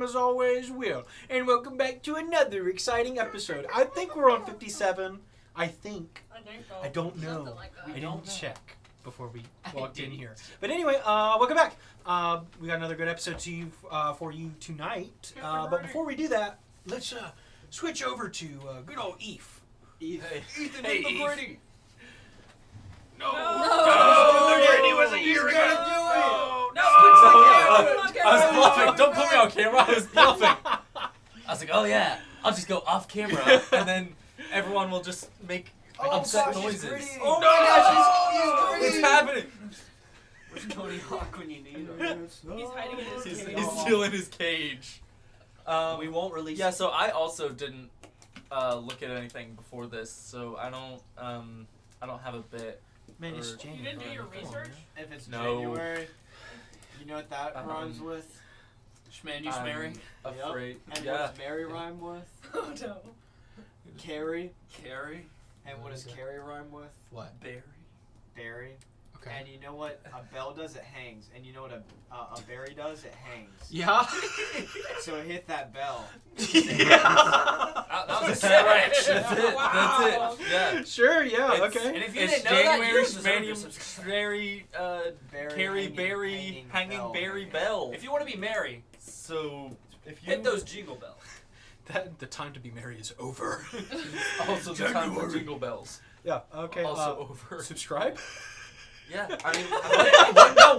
as always, Will. And welcome back to another exciting episode. I think we're on 57. I think. I don't know. I didn't check before we walked in here. But anyway, welcome back. We got another good episode for you tonight. But before we do that, let's switch over to good old Eve. Ethan, hey, the Brady. No, the Brady was a year ago. No, I was bluffing. Don't put me on camera. I was bluffing. I was like, oh yeah, I'll just go off camera, and then everyone will just make upset noises. Oh my gosh, it's happening. Where's Tony Hawk when you need him? He's hiding in his cage. He's still in his cage. We won't release. Yeah, so I also didn't look at anything before this, so I don't have a bit. Man, it's January. You didn't do your research? If it's No. January, you know what that rhymes with? Schman, you schmarry? Afraid. And Yeah. what does Mary rhyme with? Oh no. Carry. Carry. And what does carry rhyme with? What? Berry. Berry. Okay. And you know what a bell does? It hangs. And you know what a berry does? It hangs. Yeah. So hit that bell. That was a stretch. That's it. Wow. That's it. Yeah. Sure. Yeah. It's- Okay. And if you It's didn't know that, January, you deserve to Schmanium, subscribe. Berry, Carry, Berry, Hanging Berry Bell. If you want to be merry, So, if you... hit those jingle bells. The time to be merry is over. Also the time for Jingle Bells. Yeah. Okay. Also over. Subscribe. Yeah, I mean,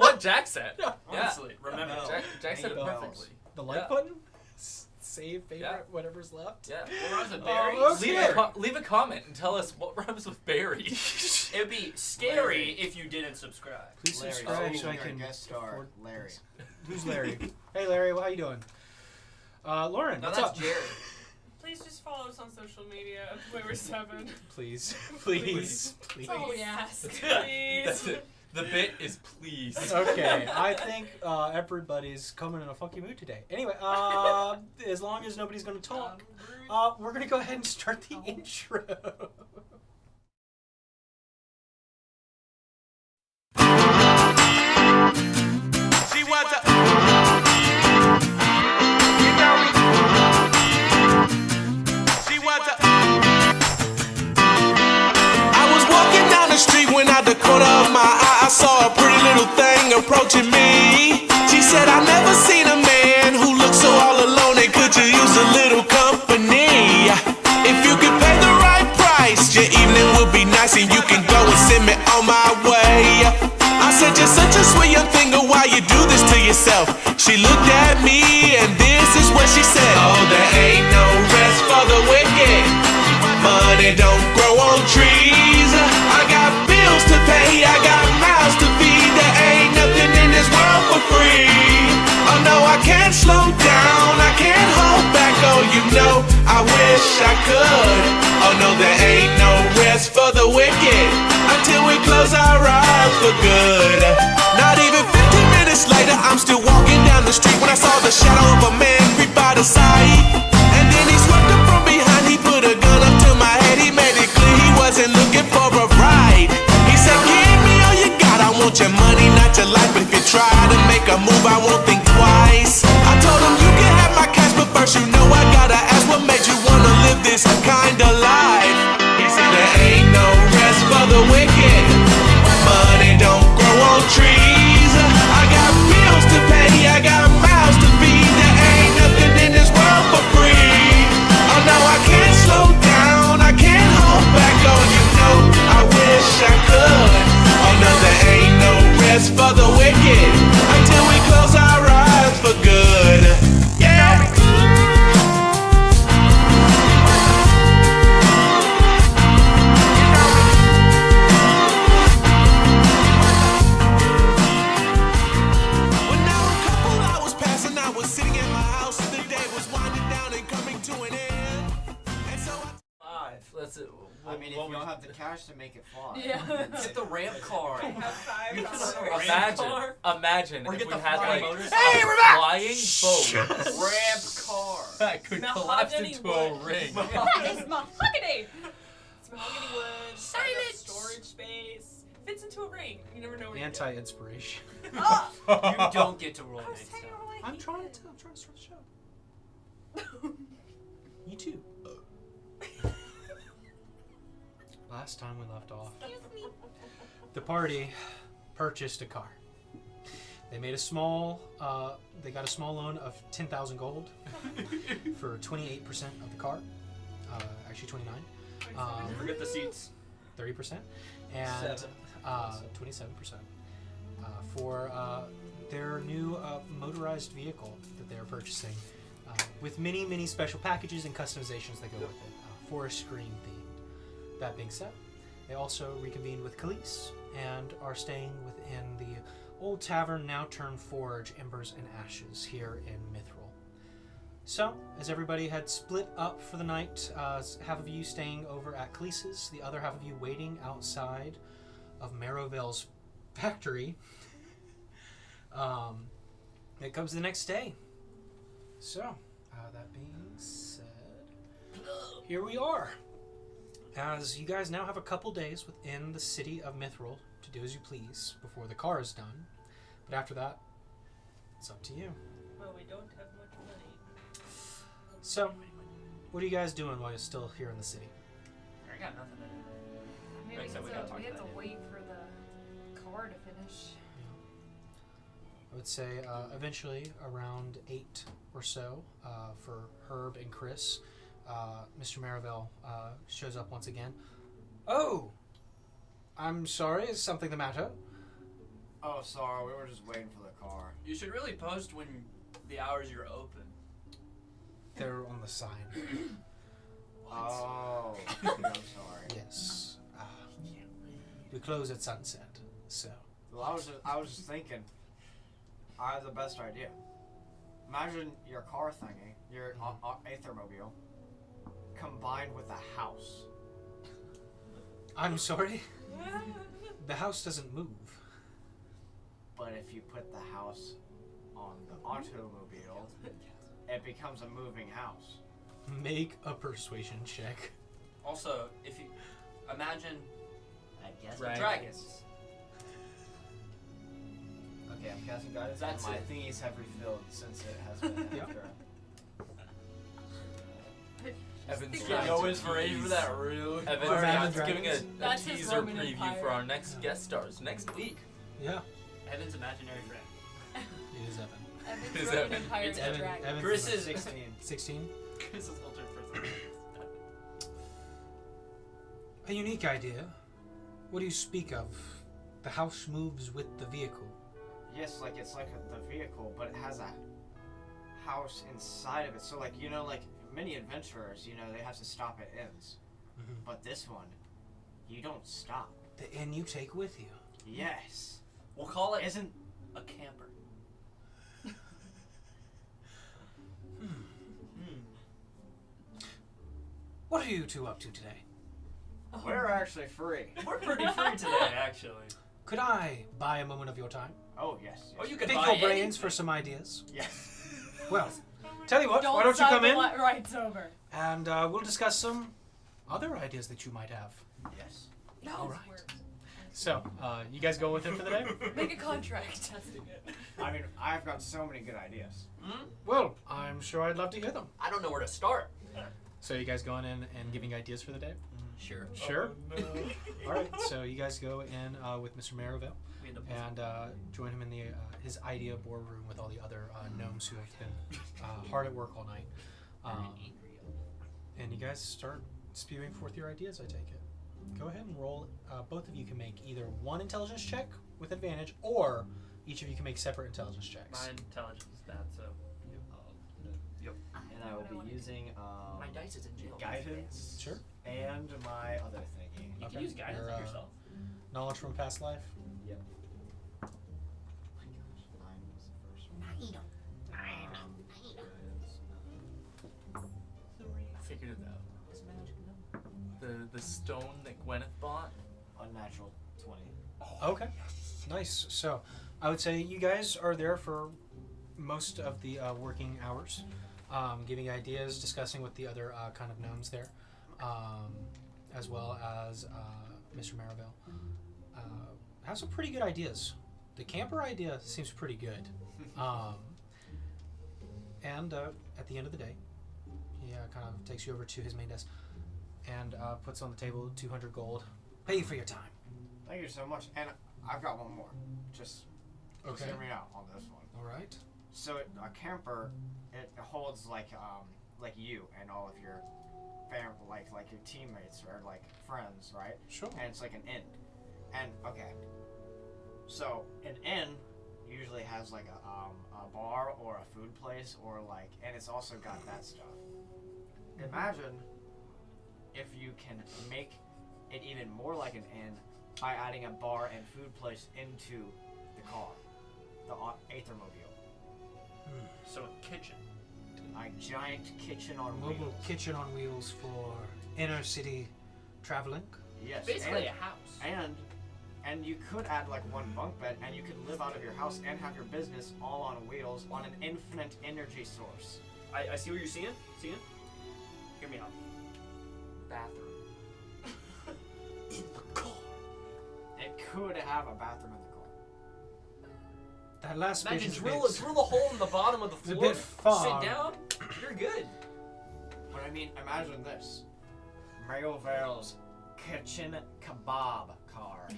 what Jack said. Yeah. Honestly, remember. Bell. Jack said it Bells. perfectly. The like Yeah. button. Save favorite. Yeah. Whatever's left. Yeah. What rhymes with berry? Okay. Leave a comment and tell us what rhymes with berry. It would be scary if you didn't subscribe. Please Larry, subscribe so I you're a can guest star, afford Larry. this. Who's Larry? Hey Larry, how you doing? Lauren, No, what's that's up? Jerry. Please just follow us on social media at Wayward 7. Please. Please. Please. Oh, yes. That's Please. it. The bit is please. Okay, I think everybody's coming in a funky mood today. Anyway, as long as nobody's going to talk, we're going to go ahead and start the intro. See what's up? You know me. See what's up? I was walking down the street when out the corner of my eye I saw a pretty little thing approaching me. She said, I never seen a man who looked so all alone, and could you use a little company? If you could pay the right price, your evening will be nice and you can go and send me on my way. I said, you're such a sweet young thing, why you do this to yourself? She looked at me and this is what she said. Oh, there ain't no rest for the wicked. Money don't grow on trees. I got bills to pay, I got mouths to feed. There ain't nothing in this world for free. Oh no, I can't slow down, I can't hold back. Oh, you know, I wish I could. Oh no, there ain't no rest for the wicked until we close our eyes for good. Not even 15 minutes later, I'm still walking down the street when I saw the shadow of a man creep out of sight. And then he swept up from behind, he put a gun up to my head. He made it clear he wasn't looking for a ride. He said, give me all you got, I want your money, not your life. But if you try to make a move, I won't think twice. I told him you can have my cash, but first you know I gotta ask, what made you wanna live this kind of life? He said, there ain't no rest for the wicked. Money don't grow on trees. I got bills to pay, I got mouths to feed. There ain't nothing in this world for free. Oh no, I can't slow down, I can't hold back. Oh, you know, I wish I could. Oh no, there ain't no rest for the wicked until we close our eyes for good. Yeah. When now a couple hours passed and I was sitting in my house, the day was winding down and coming to an end. And so That's it. I mean, if you don't have the cash to make it fly. Yeah. Get the ramp car. I have Imagine Or if get we the had flying like motors. a we're back! flying boat Ramp car. that could collapse Mahogany into a wood. ring. It's mahogany. It's mahogany wood. Silence. Storage space. Fits into a ring. You never know where Anti-inspiration. Oh! You don't get to roll I was next taking time. away. I'm trying to start the show. You too. Last time we left off, the party purchased a car. They made a small, they got a small loan of 10,000 gold for 28% of the car. Actually 29. Forget the seats. 30%. And 27% for their new motorized vehicle that they're purchasing with many, many special packages and customizations that go with it. Forest green themed. That being said, they also reconvened with Khriss and are staying within the old tavern, now turned forge, Embers and Ashes, here in Mythril. So, as everybody had split up for the night, half of you staying over at Khriss', the other half of you waiting outside of Marrowvale's factory. It comes the next day. So, that being said, here we are. As you guys now have a couple days within the city of Mythril to do as you please before the car is done. But after that, it's up to you. Well, we don't have much money. So, what are you guys doing while you're still here in the city? I got nothing to do. Maybe Except we gotta talk we have about to it. wait for the car to finish. I would say eventually around 8 or so for Herb and Khriss, Mr. Marrowvale shows up once again. Oh! I'm sorry, is something the matter? Oh, sorry, we were just waiting for the car. You should really post when the hours you're open. They're on the sign. Oh, I'm sorry. Yes. We close at sunset, so... Well, I was just thinking, I have the best idea. Imagine your car thingy, your Aethermobile, combined with a house. I'm sorry? The house doesn't move. But if you put the house on the automobile, it becomes a moving house. Make a persuasion check. Also, if you imagine I guess dragons. Okay, I'm casting guidance. That's and my it. thingies have refilled since it has been Yep. after. Evan's Think trying no to inspiration for tease. that, really. Evan's Or Imagine giving a That's his teaser Roman preview Empire. for our next guest stars next week. Yeah, Evan's imaginary friend. it is Evan. Evan's Is Roman Evan- Empire it's is a Evan, dragon. Evan's Chris the- is 16. 16. Chris is ultimate person. A unique idea. What do you speak of? The house moves with the vehicle. Yes, like it's like the vehicle, but it has a house inside of it. So like, you know, like many adventurers, you know, they have to stop at inns. Mhm. But this one, you don't stop. The inn you take with you. Yes. We'll call it Isn't a camper. What are you two up to today? we're actually free. We're pretty free today, actually. Could I buy a moment of your time? Oh yes. Oh, yes. you can Pick buy your brains anything. for some ideas. Yes. Well, tell you what, Don't why don't you sign come the in rights over. and we'll discuss some other ideas that you might have. Yes. No. All right. So, you guys go with him for the day? Make a contract. Testing it. I mean, I've got so many good ideas. Well, I'm sure I'd love to hear them. I don't know where to start. So you guys going in and giving ideas for the day? Sure. Sure. All right. So you guys go in with Mr. Marrowvale We end up and join him in the his idea boardroom with all the other gnomes who have been hard at work all night. And you guys start spewing forth your ideas, I take it. Go ahead and roll. Both of you can make either one intelligence check with advantage, or each of you can make separate intelligence checks. My intelligence is bad, so. And I will be using My dice is in jail. guidance. Sure. And my other thingy. You Okay. can use guidance Your, on yourself. Knowledge from past life. Yep. Oh my gosh, 9 was the first one. I figured it out. The stone that Gwyneth bought. Unnatural 20. Okay. Nice. So, I would say you guys are there for most of the working hours, giving ideas, discussing with the other kind of gnomes there, as well as Mr. Marrowvale. Have some pretty good ideas. The camper idea seems pretty good. And at the end of the day, He kind of takes you over to his main desk and puts on the table 200 gold. Pay you for your time. Thank you so much. And I've got one more. Just hear me out on this one. All right. So a camper, it holds like you and all of your like your teammates or like friends, right? Sure. And it's like an inn. And okay, so an inn usually has like a bar or a food place or like, and it's also got that stuff. Imagine if you can make it even more like an inn by adding a bar and food place into the car, the Aethermobile. So a kitchen. A giant kitchen on Mobile wheels. kitchen on wheels for inner city traveling. Yes. Basically a house. And you could add like one bunk bed, and you could live out of your house and have your business all on wheels on an infinite energy source. I see what you're seeing. Hear me out. Bathroom. In the car. It could have a bathroom in the car. That last Imagine bit drill a hole in the bottom of the It's a floor. bit far. Sit down. You're good. But I mean, imagine this: Mayovale's kitchen kebab car.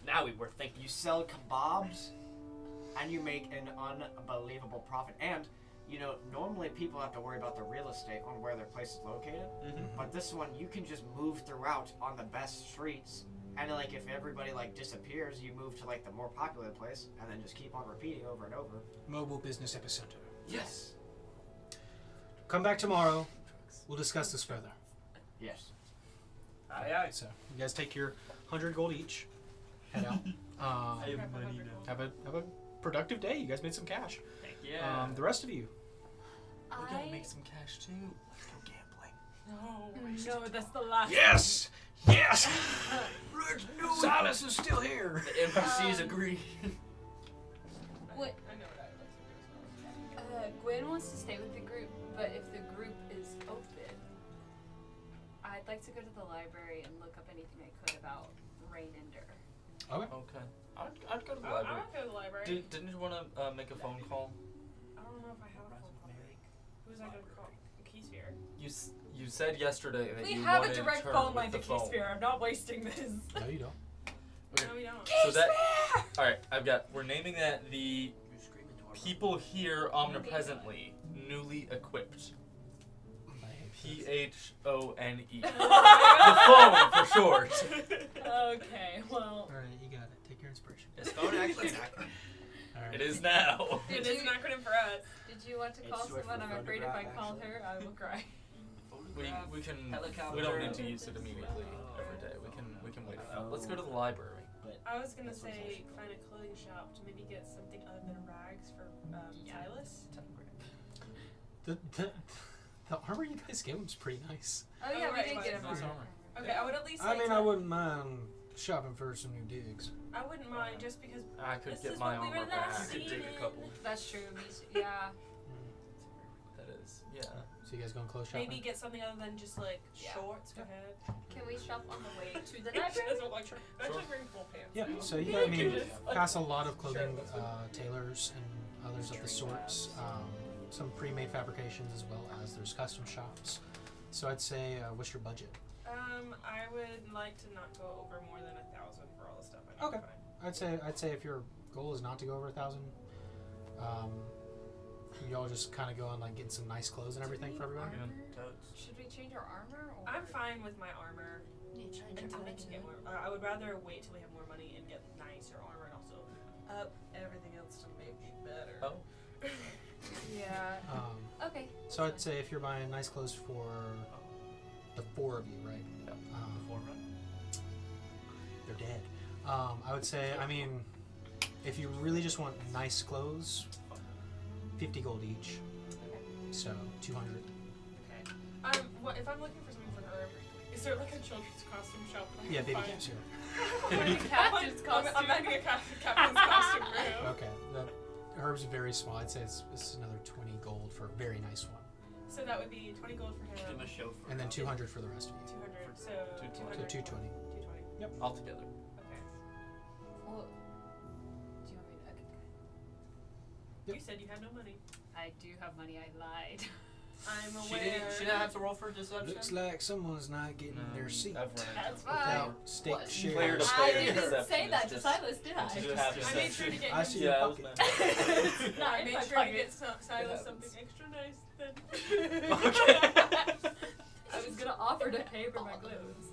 Now we're thinking. You sell kebabs, and you make an unbelievable profit. And you know, normally people have to worry about the real estate on where their place is located. But this one, you can just move throughout on the best streets. And like, if everybody like disappears, you move to like the more popular place, and then just keep on repeating over and over. Mobile business epicenter. Yes. Come back tomorrow. We'll discuss this further. Yes. Aye. So you guys take your 100 gold each. Head out. I have money now. Have a productive day. You guys made some cash. Heck yeah. The rest of you. We gotta make some cash too. Let's go gambling. No, that's the last. Yes! Yes! Silas is still here. The NPCs agree. What? I know what I like to do as well. Gwen wants to stay with the group, but if the group is open, I'd like to go to the library and look up anything I could about Raininder. Okay. Okay. I'd go to the I library. want to go to the library. Didn't you want to make a phone call? I don't know if I have a phone call to make. Who's I going to call? Keysphere. You said yesterday that We you have a wanted direct turn phone with line to the phone. Keysphere. I'm not wasting this. No, you don't. Okay. No, we don't. So that. All right. We're naming that the people here omnipresently, newly equipped. PHONE. The phone for short. Okay, well. Alright, you got it. Take your inspiration. Is phone actually an acronym? Alright. It is now. It is an acronym for us. Did you want to call short someone? for I'm afraid if I photograph, call actually. her, I will cry. We can. Helicopter. We don't need to use it immediately every day. We can wait it out. Let's go to the library. I was going to say find a clothing shop to maybe get something other than rags for Silas. The armor you guys gave him is pretty nice. Oh yeah, right, we did get him. Nice on. armor. Okay, I would at least I say mean, to- I wouldn't mind shopping for some new digs. I wouldn't mind just because I could this get is my what we were armor back. last You could dig a seeing. couple. That's true. Me too. Yeah. That is, yeah. So you guys going clothes shopping? Maybe get something other than just like Yeah. shorts. Go ahead. Can we shop on the way to the She library? doesn't look like shorts. Actually wearing full pants. Yeah, now. so you got, I mean, pass a lot of clothing tailors and others of the sorts. Some pre-made fabrications as well as there's custom shops. So I'd say, what's your budget? I would like to not go over more than 1,000 for all the stuff I need Okay. to find. I'd say if your goal is not to go over 1,000, you all just kind of go on like getting some nice clothes and everything for everyone. Should we change our armor? Or? I'm fine with my armor until we can get more. I would rather wait till we have more money and get nicer armor and also up everything else to make me better. Oh. Yeah. Okay. So I'd say if you're buying nice clothes for the four of you, right? Yep. They're dead. I would say, I mean, if you really just want nice clothes, 50 gold each. So 200. Okay. What if I'm looking for something for Herb? Is there like a children's costume shop? That I Yeah, can baby find? caps here. Captain's costume. I'm finding a captain's costume for him. Okay, the Herb's very small. I'd say it's another 20 gold for a very nice one, So that would be 20 gold for him. Give a chauffeur. and then 200 for the rest of you. 200. So 220. 200. So 220. 220. All together. Okay. Well, do you want me to? Okay. Yep. You said you had no money. I do have money. I lied. I'm She aware. didn't have to roll for deception. Looks like someone's not getting their seat I've run That's into fine. without stake What? shares. Player to I player didn't deception say is that to just- Silas, did I? it's just have I made sure to get. I see Yeah, your I was pocket. meant. Not I in made my sure to pocket. get Silas happens. something extra nice then. I was gonna offer to pay for my clothes.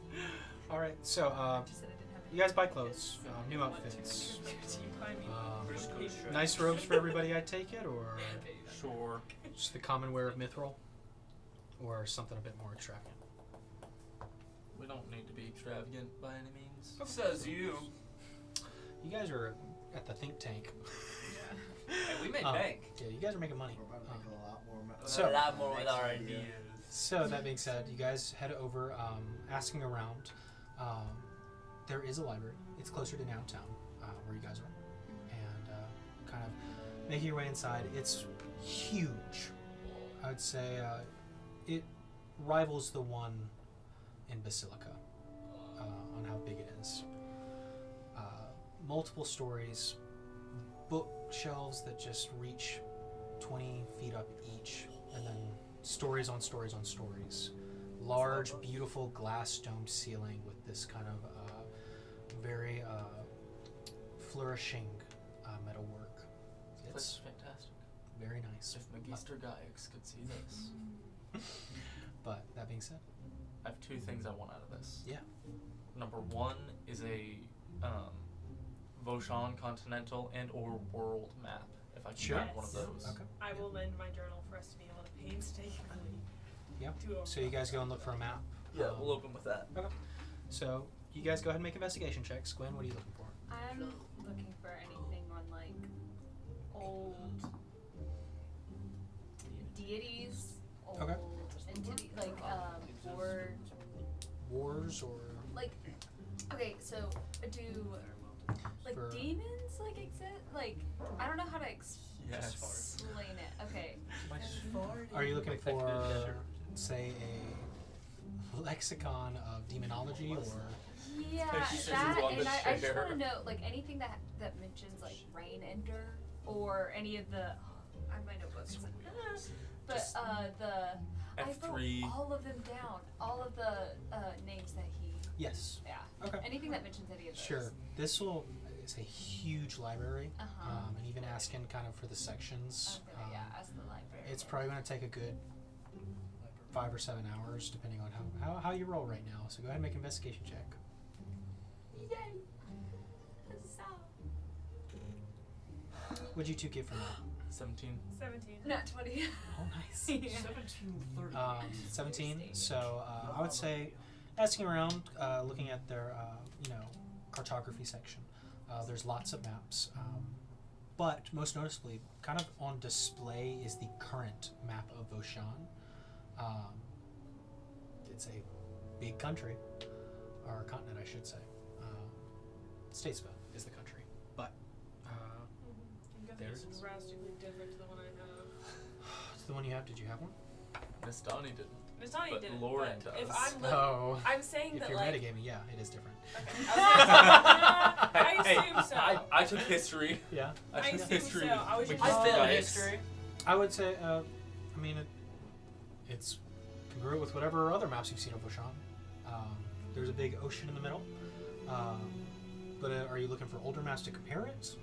All right, so Just said I didn't have you guys buy clothes, new outfits. We're just gonna show Nice robes for everybody, I take it, or Sure. just the common wear of Mythril, or something a bit more extravagant. We don't need to be extravagant by any means. Says you. You guys are at the think tank. Hey, we made Um, bank. Yeah, you guys are making money. We're about to make a lot more money. So- a lot more with Next our idea. ideas. So that being said, you guys head over, asking around. There is a library. It's closer to downtown, where you guys are, and kind of making your way inside. It's huge. I would say it rivals the one in Basilica on how big it is. Multiple stories, bookshelves that just reach 20 feet up each, and then stories on stories on stories. Large, beautiful glass domed ceiling with this kind of very flourishing metalwork. It's It's fantastic. very nice. If Magister Gaius could see this. But that being said, I have two things I want out of this. Yeah. Number one is a Voshan continental and or world map. If I can Sure. find one of those. okay. I will lend my journal for us to be able to painstakingly Yeah. do over. So you guys go and look for a map. Yeah, we'll open with that. So you guys go ahead and make investigation checks. Gwen, what are you looking for? I'm looking for anything on like old deities, old Okay. entity, like or Wars or like okay, so do like For- demons like exist? Like I don't know how to Yes. explain it. Okay. are you looking for, say, a lexicon of demonology or? Yeah, She says that it's on and the I just chair. want to know like anything that mentions like Rain Ender or any of the I have my notebooks. But Just I F3. wrote all of them down. All of the names that he Yes. yeah. Okay. Anything that mentions any of those. Sure. This will. It's a huge library, Uh-huh. and even asking kind of for the sections. I'm gonna ask the library. It's probably going to take a good 5 or 7 hours, depending on how you roll right now. So go ahead and make an investigation check. Yay! What'd you two get from that? 17. 17. Not 20. Oh, nice. 1730. 17. So I would say, asking around, looking at their cartography section. There's lots of maps, but most noticeably, kind of on display is the current map of Voshan. It's a big country, or continent, I should say. Statesville is the country, but I'm guessing There's- it's drastically different to the one I have. it's the one you have. Did you have one? Miss Donnie didn't. Miss Tani But didn't. Lauren but does. if I'm No. I'm saying If that you're like metagaming, yeah, it is different. okay. I assume so. I took history. Yeah. I I took assume history. so. I was with just- Magister I failed Gaius. I would say, I mean, it's congruent with whatever other maps you've seen of Voshan. There's a big ocean in the middle. But are you looking for older maps to compare it?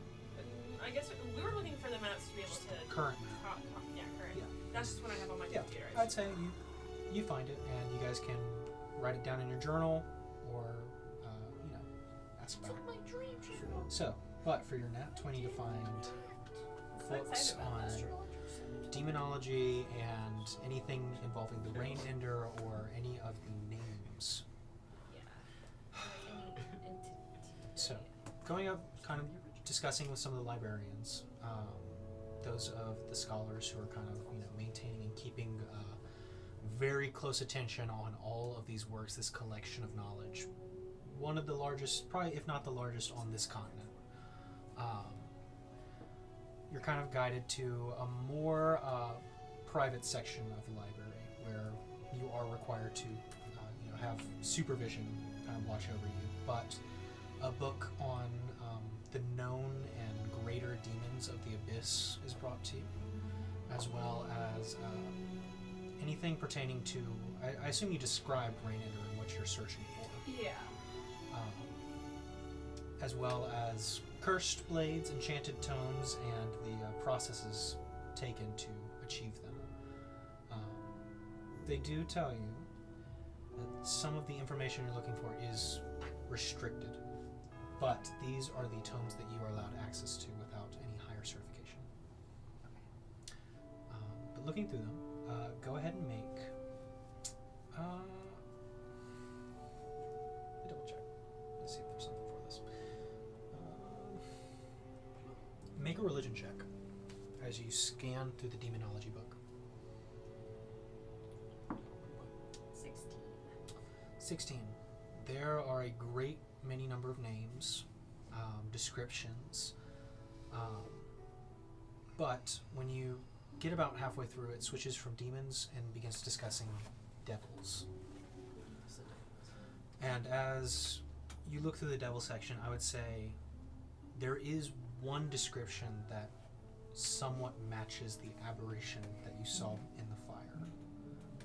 I guess we were looking for the maps to be able to Current map. yeah, current. Yeah. That's just what I have on my Yeah, computer. I'd say you find it, and you guys can write it down in your journal, or ask about it. So, but for your nat 20 to find books on demonology and anything involving the Rain Ender or any of the names. So, going up, kind of discussing with some of the librarians, those of the scholars who are kind of maintaining and keeping very close attention on all of these works, this collection of knowledge. One of the largest, probably if not the largest, on this continent. You're kind of guided to a more private section of the library where you are required to have supervision kind of watch over you. But a book on the known and greater demons of the abyss is brought to you, as well as anything pertaining to... I assume you described Rainender and what you're searching for. Yeah. As well as cursed blades, enchanted tomes, and the processes taken to achieve them. They do tell you that some of the information you're looking for is restricted, but these are the tomes that you are allowed access to without any higher certification. But looking through them, go ahead and make... let me double check. Let's see if there's something for this. Make a religion check as you scan through the demonology book. 16. There are a great many number of names, descriptions, but when you get about halfway through, it switches from demons and begins discussing devils. And as you look through the devil section, I would say there is one description that somewhat matches the aberration that you saw in the fire.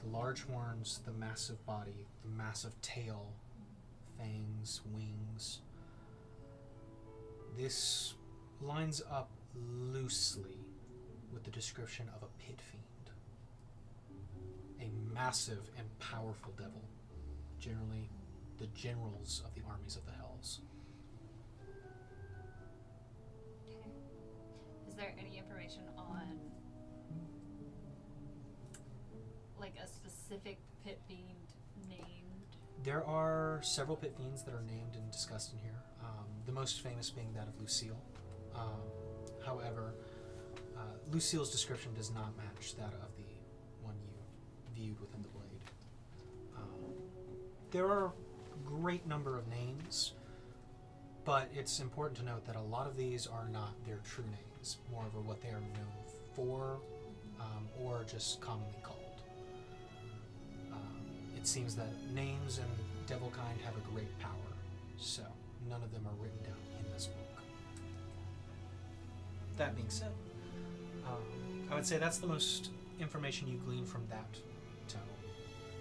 The large horns, the massive body, the massive tail, fangs, wings. This lines up loosely with the description of a pit fiend. A massive and powerful devil. Generally, the generals of the armies of the Hells. Okay. Is there any information on like a specific pit fiend named? There are several pit fiends that are named and discussed in here. The most famous being that of Lucille. However, Lucille's description does not match that of the one you viewed within the blade. There are a great number of names, but it's important to note that a lot of these are not their true names, more of what they are known for, or just commonly called. It seems that names and devil kind have a great power, so none of them are written down in this book. That being said, I would say that's the most information you glean from that tome.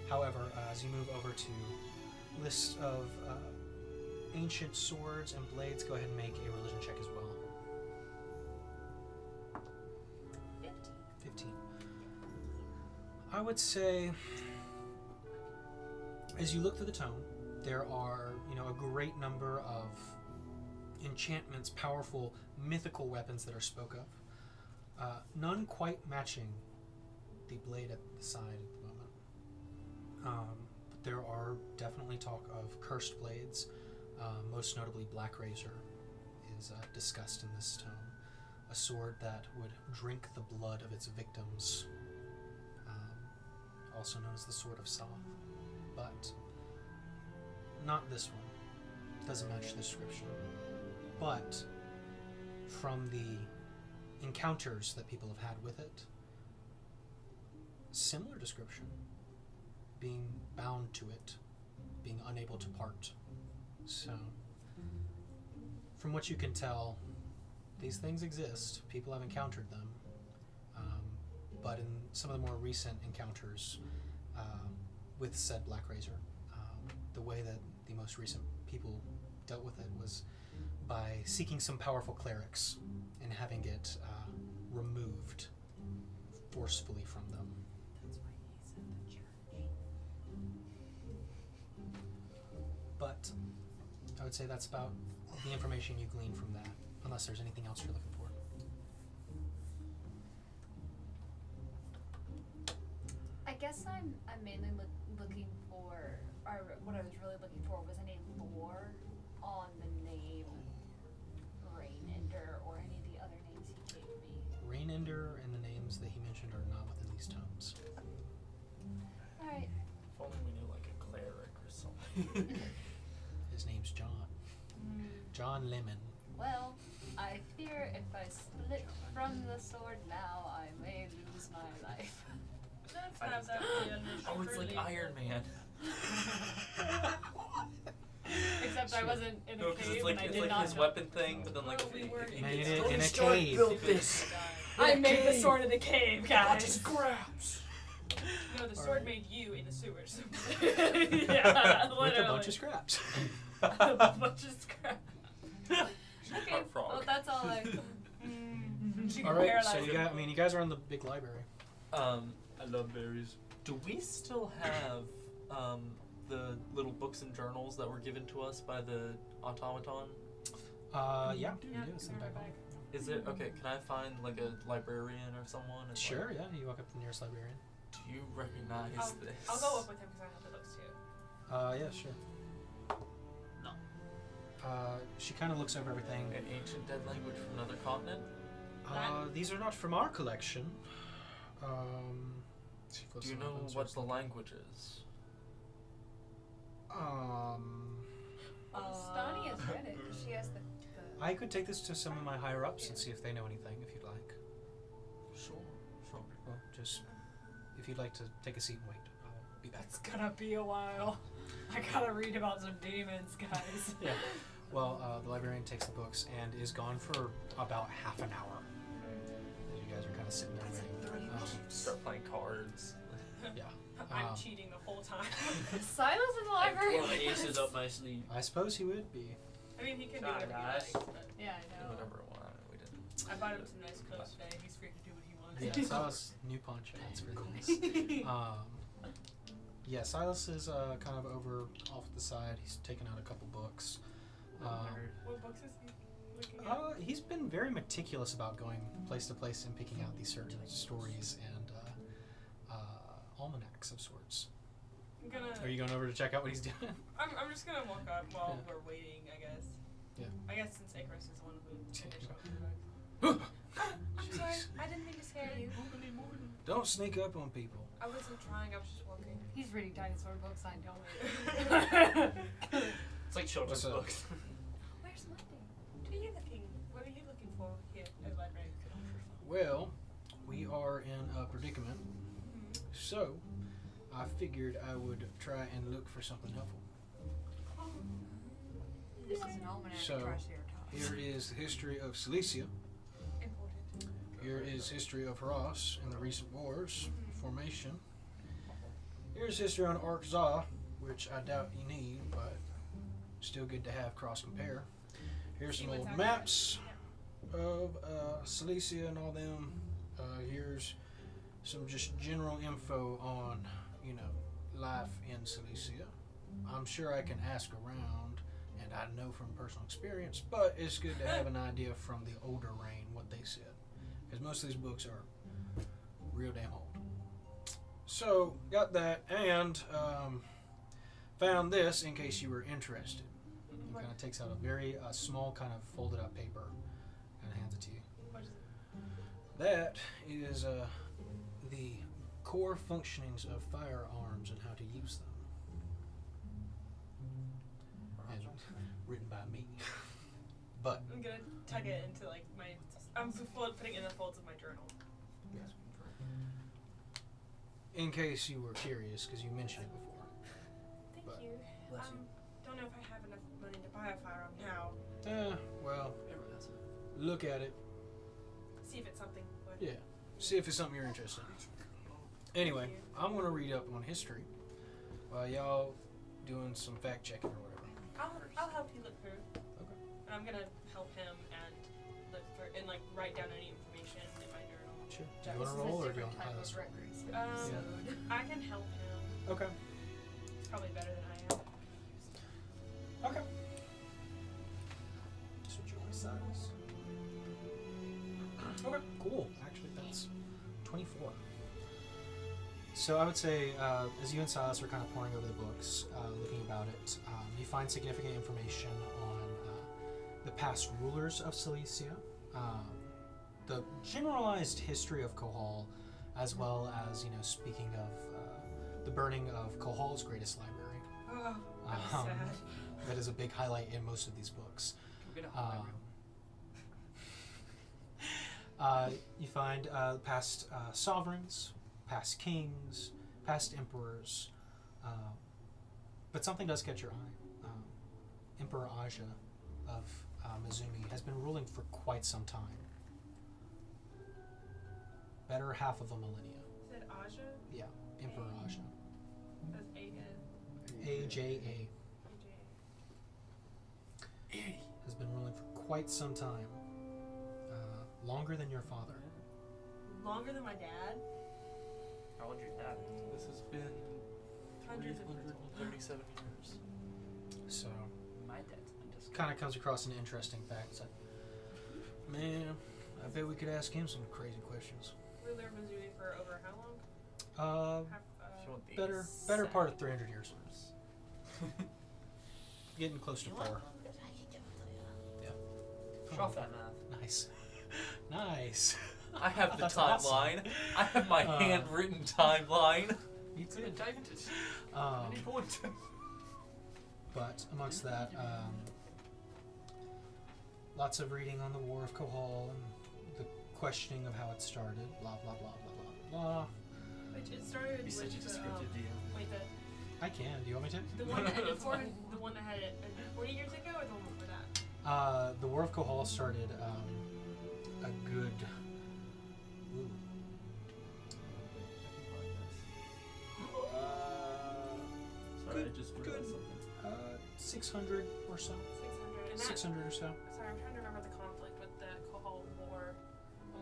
However, as you move over to list of ancient swords and blades, go ahead and make a religion check as well. 15. I would say, as you look through the tome, there are, a great number of enchantments, powerful mythical weapons that are spoke of. None quite matching the blade at the side at the moment. But there are definitely talk of cursed blades. Most notably, Black Razor is discussed in this tome. A sword that would drink the blood of its victims, also known as the Sword of Soth. But not this one. Doesn't match the description. But from the encounters that people have had with it, similar description. Being bound to it, being unable to part. So, from what you can tell, these things exist. People have encountered them. But in some of the more recent encounters with said Black Razor, the way that the most recent people dealt with it was by seeking some powerful clerics and having it removed forcefully from them. That's why he's in the church. But I would say that's about the information you glean from that, unless there's anything else you're looking for. I guess I'm mainly looking for, or what I was really looking for was any lore on the name Rainender or any of the other names he gave me. Rainender and the names that he mentioned are not within these tomes. Alright. If only we knew like a cleric or something. His name's John. John Lemon. Well, I fear if I split from the sword now, I may lose my life. Let's have that be understood. Oh, it's like Iron Man. Except I wasn't in a No, because cave it's like, and I it's did like not his know. weapon thing, but then like Well, if we he weren't Made gets it Tony in a Stark cave. built this. I made the sword in the cave, guys. Scraps. No, the All sword right. made you in the sewers. Yeah, with a literally. bunch of scraps. A bunch of scrap. Okay, well that's all I. She All can right, paralyze so you him. guys, you guys are in the big library. I love berries. Do we still have the little books and journals that were given to us by the automaton? Yeah, Yeah, you do. Send they're back back. on. Is it okay? Can I find like a librarian or someone? And, Sure, like, yeah. You walk up to the nearest librarian. do you recognize this? I'll go up with him because I have the books too. Yeah, sure. No. She kind of looks over everything. An ancient dead language from another continent? These are not from our collection. She flips Do you them know open, so what it's the language is? Stani has read it because she has the. I could take this to some of my higher ups and see if they know anything, if you'd like. Sure. Well, just if you'd like to take a seat and wait, I'll be back. It's gonna be a while. I gotta read about some demons, guys. Yeah. Well, the librarian takes the books and is gone for about half an hour. You guys are kind of sitting there waiting. Start playing cards. Yeah. I'm cheating the whole time. Silas in the library. Well, aces up my sleeve. I suppose he would be. I mean, he can do Sorry, whatever guys. he likes. But Yeah, I know. Whatever it was, we didn't. I bought him some nice clothes today. He's free to do what he wants. Yeah, Silas, new poncho. That's really nice. Yeah, Silas is kind of over off to the side. He's taking out a couple books. What books is he looking at? He's been very meticulous about going place to place and picking out these certain stories and almanacs of sorts. I'm gonna. Are you going over to check out what he's doing? I'm just gonna walk up while we're waiting, I guess. Yeah. I guess since Icarus is the one who initially. I'm sorry. I didn't mean to scare you. Don't sneak up on people. I wasn't trying. I was just walking. He's reading dinosaur books. I know it. It's like children's What's up? books. Where's Monday? What are you looking for here at the library? Well, we are in a predicament, so I figured I would try and look for something helpful. This is an almanac. So, Triceratops. Here is the history of Cilicia. Important. Here is history of Haras and the recent wars, formation. Here's history on Arkzah, which I doubt you need, but still good to have cross-compare. Here's See some what's old out maps of Cilicia and all them. Here's some just general info on, life in Cilicia. I'm sure I can ask around, and I know from personal experience, but it's good to have an idea from the older reign what they said, because most of these books are real damn old. So, got that, and found this in case you were interested. He kind of takes out a very small kind of folded up paper and hands it to you. What is it? That is the core functionings of firearms and how to use them. And written by me. But I'm gonna tuck it into like my. I'm putting it in the folds of my journal. in case you were curious, because you mentioned it before. Thank But- you. Bless you. Don't know if I have enough money to buy a firearm now. Well, Everyone has it. look at it. See if it's something. But Yeah. See if it's something you're interested in. Anyway, Thank you. I'm going to read up on history while y'all doing some fact checking or whatever. I'll help you look through. Okay. And I'm gonna help him and look through and like write down any information in my journal. Sure. Do This you want is to a roll or do you different want type to of records Yeah. I can help him. Okay. He's probably better than I am. Okay. So joy size. Okay, cool. Actually, that's 24. So I would say, as you and Silas are kind of poring over the books, looking about it, you find significant information on the past rulers of Cilicia, the generalized history of Kohal, as well as, speaking of the burning of Kohal's greatest library. Oh, I'm sad. That is a big highlight in most of these books. We're gonna You find past sovereigns, past kings, past emperors, but something does catch your eye. Emperor Aja of Mizumi has been ruling for quite some time. Better half of a millennia. Is it Aja? Yeah, Emperor Aja. AJA. Has been ruling for quite some time. Longer than your father. Longer than my dad? How old's your dad? This has been Hundreds of years. 337 years. So, My dad's been just kind of comes across an interesting fact. It's like, man, I bet we could ask him some crazy questions. Ruler of Missouri for over how long? Better part of 300 years. Getting close to 4. Yeah. Show off that math. Nice. Nice. I have the That's timeline. awesome. I have my handwritten timeline. Me too. Good typed it. Um, Any point. But amongst that, lots of reading on the War of Kohal and the questioning of how it started. Blah blah blah blah blah blah. Which it started Be with such a the, descriptive DM. wait, I can. Do you want me to? the one that ended the one that had it 40 years ago, or the one before that? The War of Kohal started a good. Ooh. Sorry, I just realized something. 600 or so. 600. And that, 600 or so. sorry, I'm trying to remember the conflict with the Kohal War,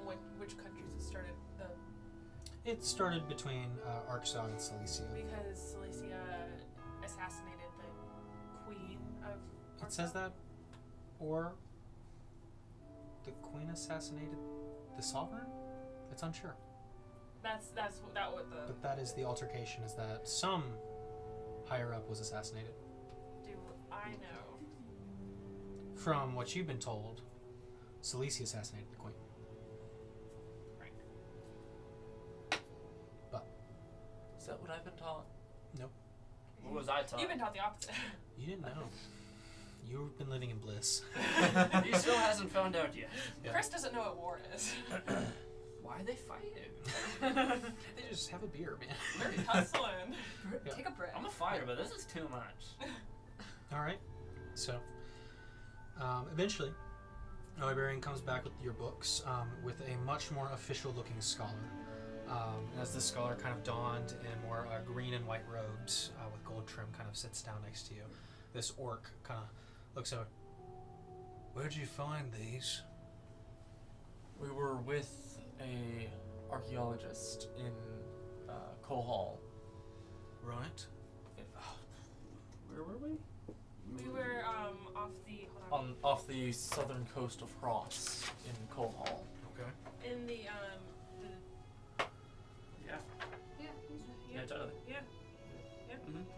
and which countries it started. It started between Arksod and Cilicia. Because Cilicia assassinated the queen of. It says that, or the queen assassinated the sovereign. It's unsure. That was the. But that is the altercation. Is that some higher up was assassinated? Do I know? From what you've been told, Cilicia assassinated the queen. Right. But Is that what I've been taught? nope, What was I taught? You've been taught the opposite. you didn't know. You've been living in bliss. He still hasn't found out yet. Yeah. Chris doesn't know what war is. Why are they fighting? They just have a beer, man. They're hustling. Yeah. Take a breath. I'm a fighter, but this is too much. All right. So, eventually, a librarian comes back with your books with a much more official-looking scholar. As the scholar kind of donned in more green and white robes with gold trim, kind of sits down next to you. This orc kind of looks over. Where'd you find these? We were with a archaeologist in Kohal. Right. Where were we? We were off the hold on. Off the southern coast of Hross in Kohal. Okay. In the Yeah. Yeah, Yeah, totally. yeah.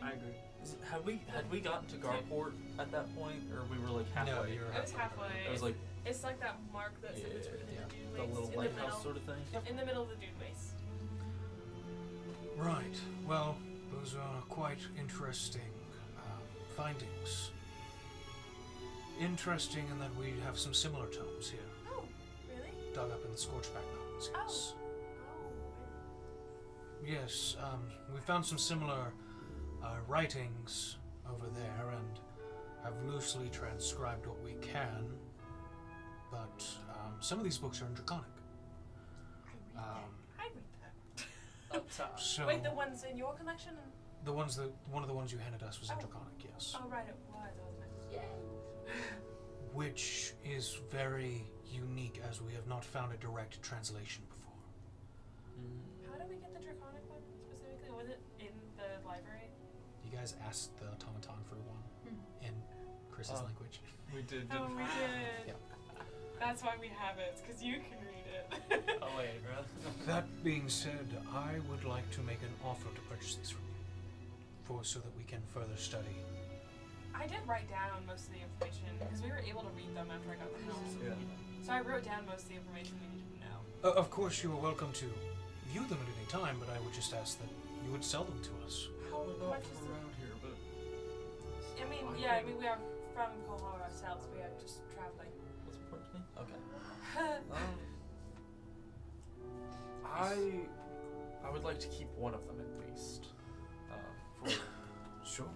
I agree. Had we gotten to Garport at that point, or we were like halfway? No, you were It was halfway. It was like It's like that mark that's in between Yeah. the dune the waste. little in the lighthouse middle. sort of thing. In the middle of the dune waste. Right. Well, those are quite interesting findings. Interesting in that we have some similar tomes here, Oh, really? dug up in the Scorchback Mountains. Yes. Oh. Yes. We found some similar writings over there, and have loosely transcribed what we can. But some of these books are in Draconic. I read that. Up top. So Wait, the ones in your collection? the ones that one of the ones you handed us was in Oh. Draconic, yes. Oh, right, it was, wasn't it? Which is very unique, as we have not found a direct translation before. How did we get the Draconic one specifically? Was it in the library? You guys asked the automaton for one in Chris's Oh. language. We did. Oh, we did. Yeah. That's why we have it, because you can read it. Oh wait, bro. That being said, I would like to make an offer to purchase these from you, so that we can further study. I did write down most of the information, because we were able to read them after I got the house. Yeah. So I wrote down most of the information we needed to know. Of course, you are welcome to view them at any time, but I would just ask that you would sell them to us. How We're not much is from it? around here, but I mean, yeah, I mean, we are from Kohal ourselves, we are just traveling. what's important to me? Okay. I would like to keep one of them at least. For Sure.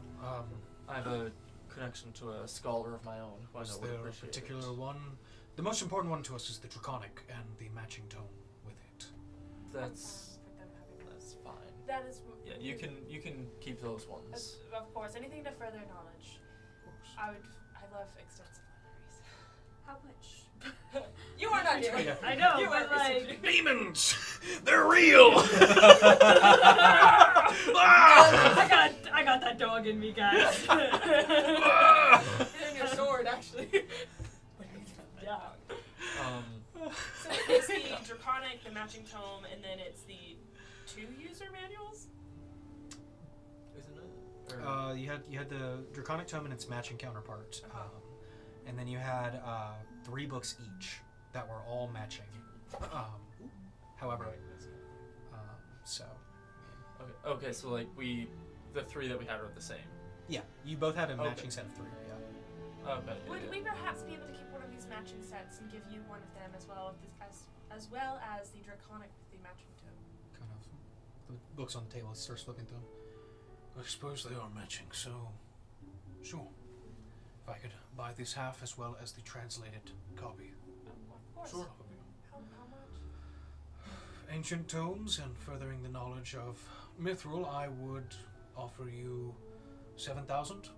I have a connection to a scholar of my own who I Is know would there a appreciate particular it. one? The most important one to us is the Draconic and the matching tome with it. That's For them having those. fine. that is. Yeah, you can keep those ones. Of course, anything to further knowledge. I love extensive libraries. How much? You are not doing it. I know, You but are like. Demons! They're real! I got that dog in me, guys. And your sword, actually. Yeah. So it's the Draconic, the matching tome, and then it's the 2 user manuals? Isn't it? Or- You had the Draconic tome and its matching counterpart, and then you had 3 books each that were all matching. However, so Okay, so like the 3 that we had are the same. yeah, you both had a Okay. matching set of 3. Yeah. Okay. Would we perhaps be able to keep one of these matching sets and give you one of them as well, as well as the Draconic with the matching tome? Kind of the books on the table. Starts flipping through them. I suppose they are matching, so sure. If I could buy this half as well as the translated copy. Of course. Sure. How much? Ancient tomes and furthering the knowledge of Mythril, I would offer you 7,000.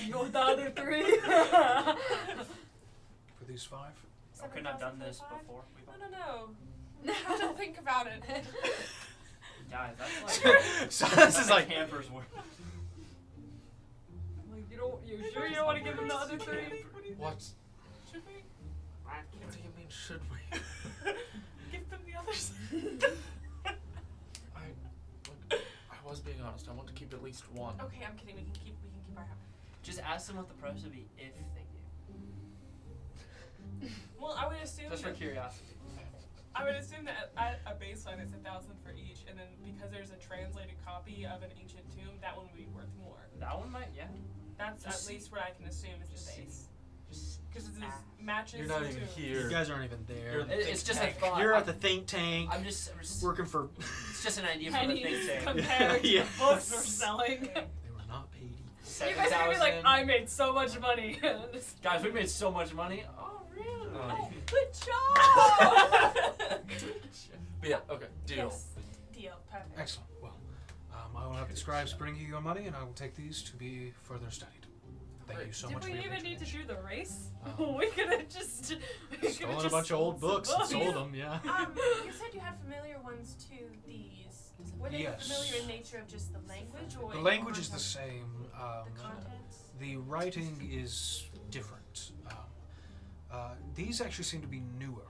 You're the other 3. For these 5. I couldn't have done this 7,000 before. No. I don't think about it. Guys, that's like. So this is like campers worth. Like, you sure you don't want to give him the other 3? What? Should we What do you mean, should we? give them the others? I was being honest. I want to keep at least one. Okay, I'm kidding. We can keep our half. Just ask them what the price would be if they give. Well, I would assume. Just for curiosity. I would assume that at a baseline it's 1,000 for each, and then because there's a translated copy of an ancient tomb, that one would be worth more. That one might, yeah. That's Just at least what I can assume is just the see. base. Just Because it ask. matches. You're not the even tomb. here. you guys aren't even there. It's just a thought. You're at the think tank. I'm just working for. it's just an idea for the Pennies think tank. compared to Yeah. the books we're selling. They were not paid. You guys are gonna be like, 7,000. I made so much money. Guys, we made so much money. Oh, really? Oh. Good job! But yeah, okay, deal. Yes. Deal. Perfect. Excellent. Well, I will have the scribes bring you your money, and I will take these to be further studied. Thank you so Did much we for your even need to patronage. do the race? Oh. We could have just. Stolen a bunch of old books and sold them. Yeah. You said you had familiar ones to these. Were they Yes. familiar in nature of just the language, or The in language is the content? same. The contents. The writing is different. These actually seem to be newer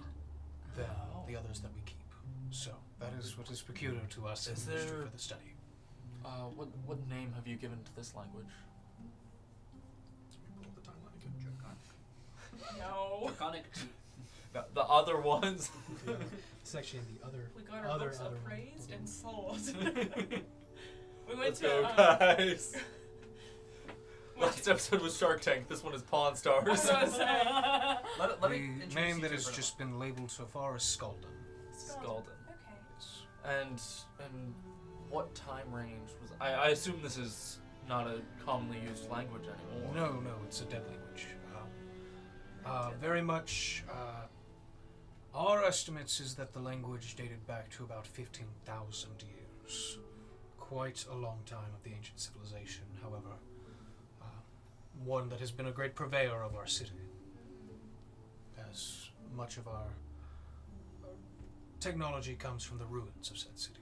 than the others that we keep. So that is what is peculiar to us Is and used there- for the study. What name have you given to this language? Let me pull up the timeline again. No. Draconic. The other ones. Yeah. It's actually in the other. We got our other, books other appraised one. and sold. We went Let's to. go, guys. Last episode was Shark Tank. This one is Pawn Stars. I was gonna say. Let me The introduce name you that to has Bruno. just been labeled so far is Skalden. Skalden. Okay. Yes. And what time range was? I assume this is not a commonly used language anymore. No, it's a dead language. Very much. Our estimates is that the language dated back to about 15,000 years. Quite a long time of the ancient civilization, however. One that has been a great purveyor of our city. As much of our technology comes from the ruins of said city.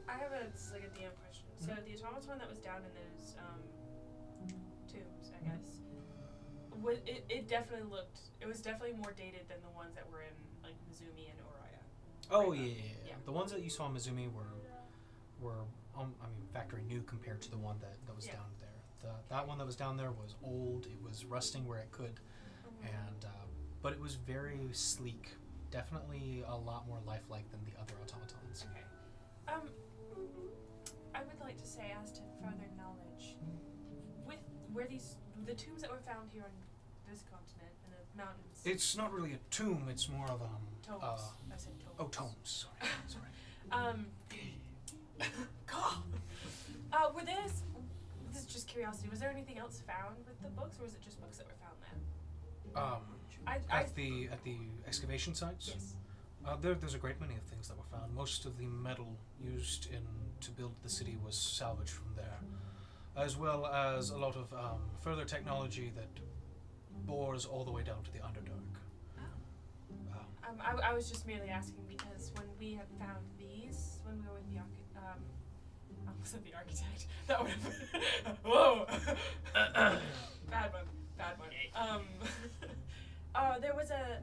I have a DM question. So the automaton that was down in those tombs, I guess, it definitely looked. It was definitely more dated than the ones that were in like Mizumi and Uriah. Oh Right. yeah. The ones that you saw in Mizumi were factory new compared to the one that was down there. That one that was down there was old. It was rusting where it could, and but it was very sleek. Definitely a lot more lifelike than the other automatons. Okay. I would like to say, as to further knowledge, were the tombs that were found here on this continent in the mountains? It's not really a tomb. It's more of tomes. I said tomes. Oh, tomes. Sorry. Were there? This is just curiosity. Was there anything else found with the books, or was it just books that were found there? At the excavation sites. Yes. There's a great many of things that were found. Most of the metal used to build the city was salvaged from there, as well as a lot of further technology that bores all the way down to the Underdark. I was just merely asking because when we had found these, when we were with the I almost said the architect. That would have whoa. Bad one. There was an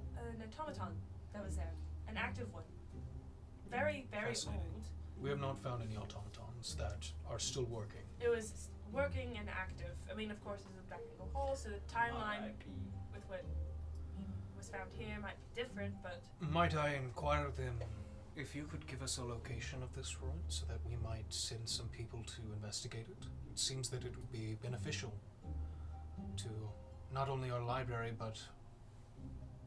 automaton that was there, an active one. Very, very old. We have not found any automatons that are still working. It was working and active. I mean, of course, it's a Blackmango Hall, so the timeline with what was found here might be different, but... Might I inquire then if you could give us a location of this ruin so that we might send some people to investigate it? It seems that it would be beneficial to not only our library, but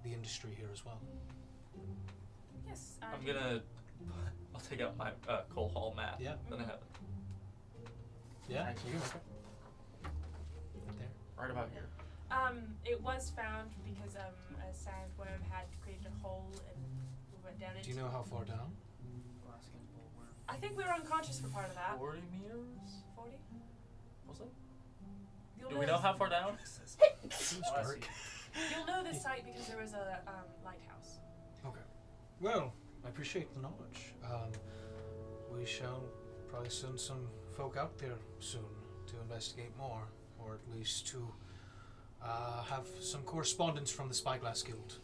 the industry here as well. Yes. I'll take out my coal hall map. Yeah. Then I have it. Yeah. Actually, Right there. right about here. It was found because a sandworm had created a hole and we went down into. Do you know how far down? I think we were unconscious for part of that. 40 meters? 40? Was it? You'll Do we know how far down? Seems dark. You'll know this site because there was a lighthouse. Okay. Well, I appreciate the knowledge. We shall probably send some folk out there soon to investigate more, or at least to have some correspondence from the Spyglass Guild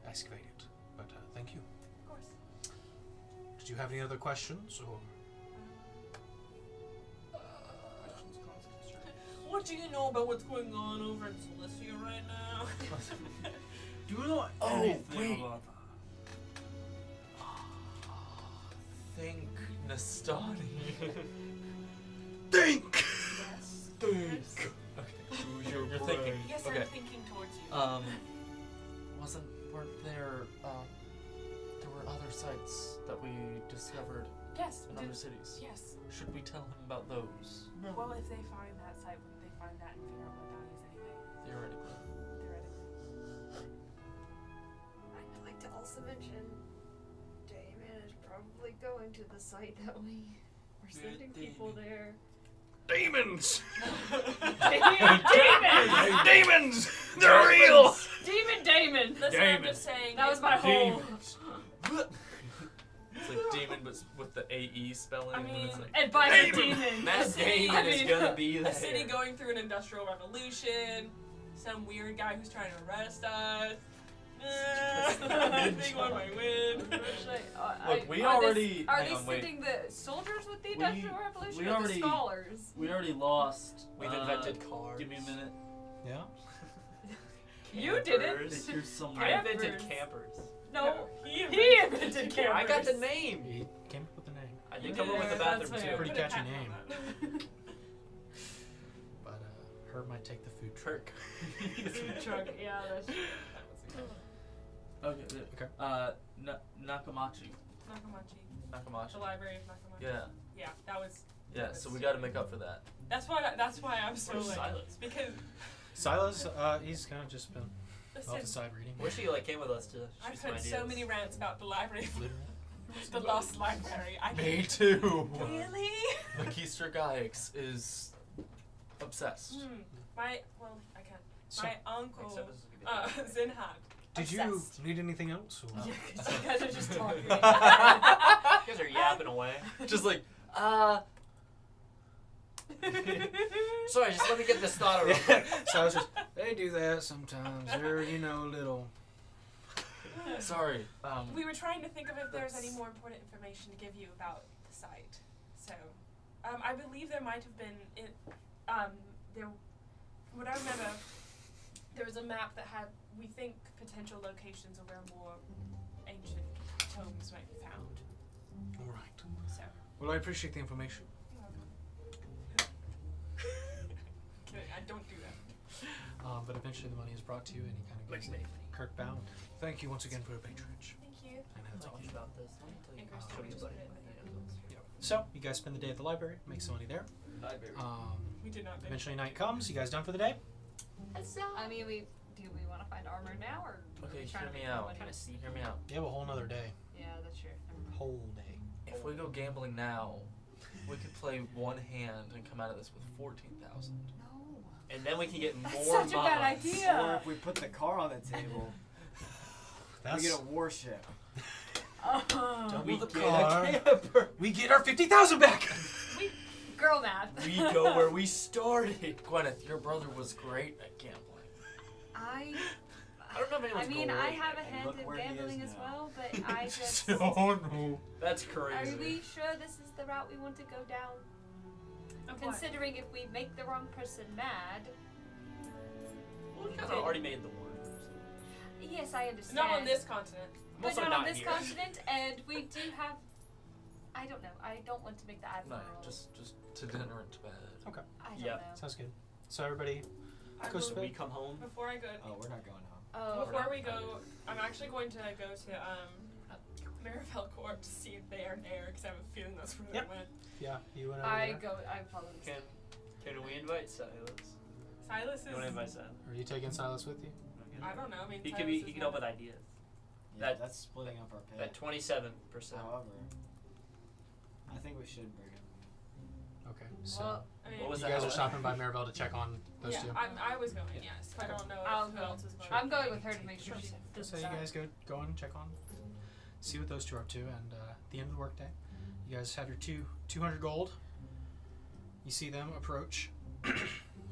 excavate it. But thank you. Of course. Did you have any other questions, or? What do you know about what's going on over in Cilicia right now? Do you know anything about that? Think, Nastani. Think! Yes. Think. Okay. You're thinking. Yes, Okay. I'm thinking towards you. Weren't there, there were other sites that we discovered Yes. in other cities. Yes. Should we tell him about those? Well, if they find that site, wouldn't they find that and figure out what that is anyway? Theoretically. Theoretically. I'd like to also mention Damon is probably going to the site that we are sending people there. Demons! Damon! Demons! They're real! Damon! Listen, I'm just saying. That was my whole. It's like demon, but with the AE spelling. I and mean, it's like, and by the demon. Matt Damon is gonna be there. A city going through an industrial revolution. Some weird guy who's trying to arrest us. I think one might win. Look, we are already. Are hang they on, wait. sending the soldiers with the Industrial Revolution we or already- the scholars? We already lost. We've invented cars. Give me a minute. Yeah? You did it. Campers. Here's some. I invented Campers. campers. No, he invented campers. I got the name. He came up with the name. I did come up with the Yeah, bathroom that's too. fair. Pretty Put a catchy patent name. on that. But Herb might take the food truck. Truck. Yeah, that's true. Okay. Okay. Nakamachi. Nakamachi. Nakamachi. The Library of Nakamachi. Yeah. Yeah, that was. Yeah. So we got to make up for that. That's why I'm so Where's like. Silas? Because Silas, he's kind of just been off the listen, side reading. Wish he came with us to I've shoot some heard ideas. so many rants about the library, Literally. the lost library. I Me can't. too. Really? Magister Gaix is obsessed. I can't. So, My uncle, Except this is gonna be the Zinhad. did you obsessed. need anything else? Or? Yeah, 'cause you guys are just talking. You guys are yapping away. Just like, Sorry, just let me get this thought real quick. So I was just, they do that sometimes. They're, little. sorry. We were trying to think of if there's any more important information to give you about the site. So, I believe there might have been, there, from what I remember, there was a map that had, we think, potential locations of where more ancient tomes might be found. All right. So, Well, I appreciate the information. kidding, I don't do that. But eventually the money is brought to you and he kind of gets Kirk bound. Thank you once again for your patronage. Thank you. And heads off. About this. Let me tell you. Increase Show you the buddy. Yep. So, you guys spend the day at the library, make some money there. Library. We did not think. Eventually night comes. You guys done for the day? I mean, we do we want to find armor now, or are Okay, we trying hear to me make out. money? Kind of see. Hear me out. You have a whole nother day. Yeah, that's true. Never mind. Whole day. If we go gambling now, we could play one hand and come out of this with 14,000. No. And then we can get That's more such a bad mines. idea. Or if we put the car on the table, That's we get a warship. double We the get car. a camper. We get our 50,000 back. Girl math. We go where we started. Gwyneth, your brother was great at gambling. I don't know if anyone's mean, great I at have a and hand look in where he is gambling as now. well, but I just. Oh no. That's crazy. Are we sure this is the route we want to go down? Of what? Considering if we make the wrong person mad. Well, we kind of already made the one. Yes, I understand. Not on this continent. I'm But also not not on this here. continent, and we do have. I don't know. I don't want to make the No, admiral. just to dinner and to bed. Okay, I don't Yep. know. sounds good. So everybody, I Goes will- to We come home. Before I go, Oh, we're not going home. Oh. before we go, I'm actually going to go to Marivelle Corp to see if they are there because I have a feeling that's where Yep. they went. yeah, you and I I. follow this. Can we invite Silas? Silas is. You want to invite Silas? Are you taking Silas with you? I don't know. I mean, He Silas can be. is He can not- help with ideas. Yeah, That- that's splitting up our pay. At 27%. However, I think we should bring him. Okay, so Well, I mean, What was you that? guys are stopping by Maribel to check on those yeah, two. I was going. Yes, I don't know I'll who go. else is going. I'm going with her to make sure she So doesn't you die. guys go on, check on, see what those two are up to, and at the end of the workday, you guys have your 200 gold. You see them approach.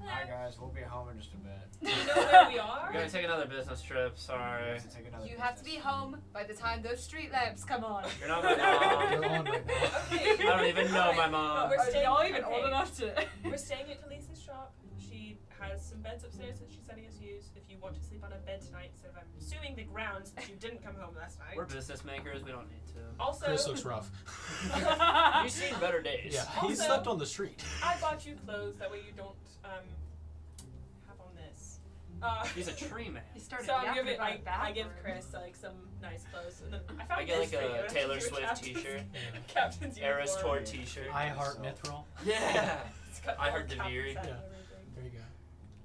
Hi guys, we'll be home in just a bit. Do you know where we are? We're gonna take another business trip. We Sorry. have to take another You have to be business. home by the time those street lamps come on. You're not my They're mom. on right now. Okay. I don't even know my mom. We're Are staying- y'all even okay. old enough to? We're staying at Khalees's shop. She has some beds upstairs that she's letting us use. If you want to sleep on a bed tonight, instead of I'm assuming the grounds that you didn't come home last night. We're business makers. We don't need to. Also, Chris looks rough. You've seen better days. Yeah, he Also- slept on the street. I bought you clothes. That way you don't have on this. He's a tree man. He started So I'm yapping giving. about I give bathroom. Chris like some nice clothes, and then I found I get this like for you. a It's Taylor your Swift captain's- T-shirt. Captain's Eras uniform. Tour T-shirt. I heart Mythril. Yeah. It's got I all heard captain's Deviri. hat and Yeah. everything. There you go.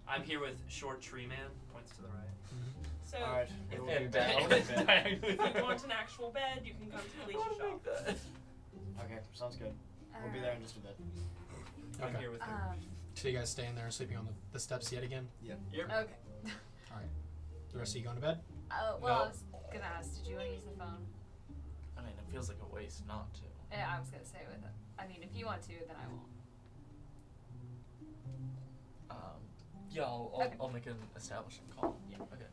I'm here with Short Tree Man. Points to the right. So Alright, if, we will be And back. if you want an actual bed, you can come to Khalees's shop. Okay, sounds good. We'll be there in just a bit. I'm Okay. here with her. So you guys staying there and sleeping on the steps yet again? Yep. Okay. The rest of you going to bed? Well, No. I was gonna ask, did you want to use the phone? I mean, it feels like a waste not to. Yeah, I was gonna say with it. I mean, if you want to, then I won't. Yeah, I'll Okay. I'll make an establishing call. Yeah. Okay.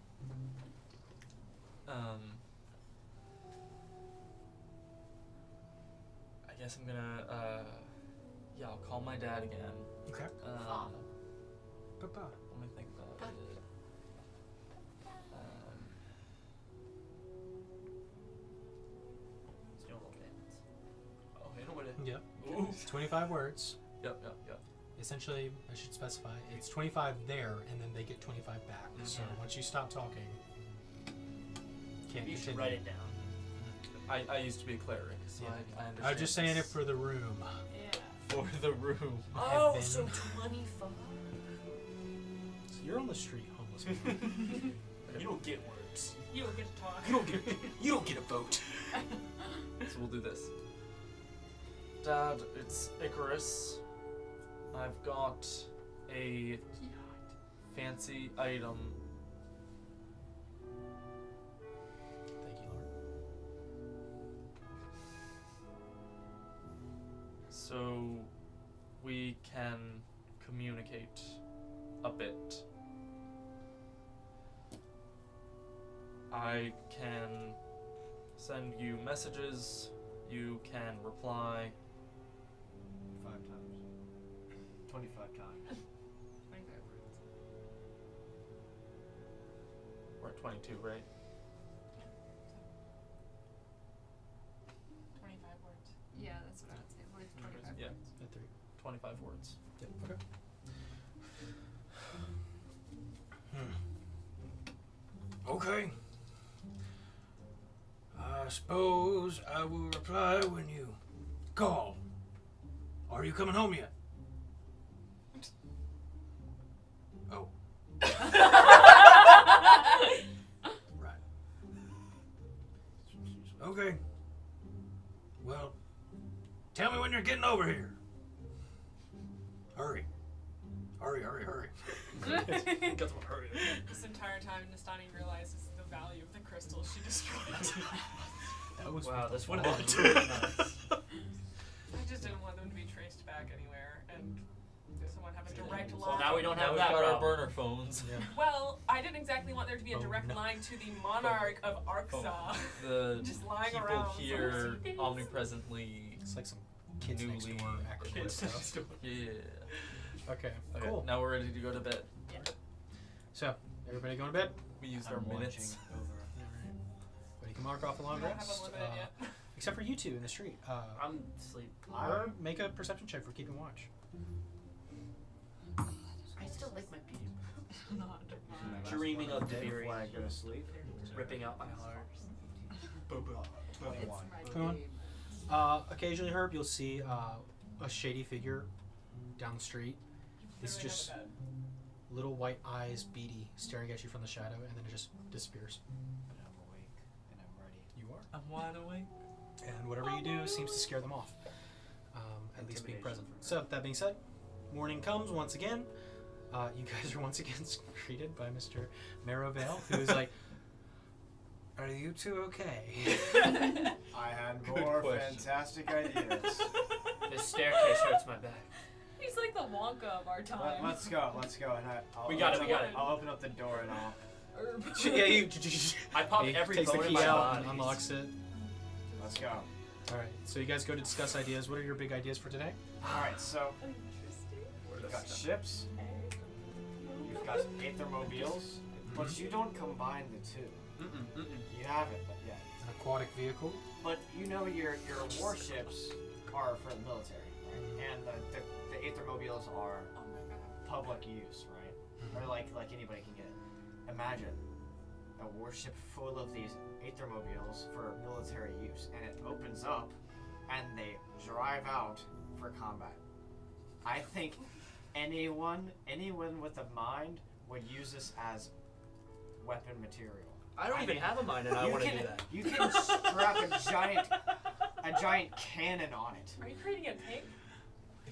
I guess I'm gonna yeah, I'll call my dad again. Okay. Papa. Let me think about it. Oh, you know what it? Yep. Ooh. 25 words. Yep. Essentially, I should specify, it's 25 there, and then they get 25 back. So once you stop talking, can't You should continue. write it down. I used to be a cleric, so Yeah. I understand. I was just saying it this. for the room. Yeah. for the room. Oh, Have so 25. So you're on the street, homeless man. You don't get words. You will get to talk. You don't get a vote. So we'll do this. Dad, it's Icarus. I've got a fancy item. Thank you, Lord. So we can communicate a bit. I can send you messages, you can reply. 5 times. 25 times. We're at 22, right? 25 words. Yeah, that's what I would say. Words 25 Yeah. words. At 3. 25 words. Yep. Okay. Okay. I suppose I will reply when you call. Are you coming home yet? Oh. Okay. Well, tell me when you're getting over here. Hurry. Hurry. Got to hurry. This entire time, Nastani realizes the value of the crystals she destroyed. That was Wow, this would one have been really nice. I just didn't want them to be traced back anywhere and someone have a direct line. Well, now we don't Now have we've that got our problem. burner phones. Yeah. Well, I didn't exactly want there to be a Oh, direct no. line to the monarch of Arxa. The Just lying people around. here omnipresently. It's like some kids next Newly- door acrobat Kids stuff. next door. Yeah. Okay, Okay, cool. now we're ready to go to bed. So, everybody going to bed? We used I'm our watching minutes. over. But you can mark off the long I haven't rest. limited yet. Except for you two in the street. I'm asleep. Or make a perception check for keeping watch. I still like my beauty. Not. Dreaming of Day delirium. before I go to sleep. Ripping out my heart. It's 21. my 21. game. Occasionally, Herb, you'll see a shady figure down the street. It's Literally just have a bed. little white eyes, beady, staring at you from the shadow, and then it just disappears. But I'm awake and I'm ready. You are. I'm wide awake. And whatever you do seems to scare them off. At least being present. So, that being said, morning comes once again. You guys are once again greeted by Mr. Marrowvale, who is like, "Are you two okay?" I had Good more question. fantastic ideas. This staircase hurts my back. He's like the Wonka of our time. Let's go. And I'll We got it, open- we got it. I'll open up the door and I'll. Yeah, you. I popped He every takes the bone in key my out body. and unlocks it. Let's go. All right, so you guys go to discuss ideas. What are your big ideas for today? All right, so you've got ships, you've got aethermobiles, but you don't combine the two. You haven't yet. An aquatic vehicle. But you know your warships are for the military, right? And the aethermobiles are public use, right? Or like anybody can get it. Imagine a warship full of these aethermobiles for military use, and it opens up, and they drive out for combat. I think anyone with a mind would use this as weapon material. I don't even have a mind and I want to do that. You can strap a giant cannon on it. Are you creating a tank?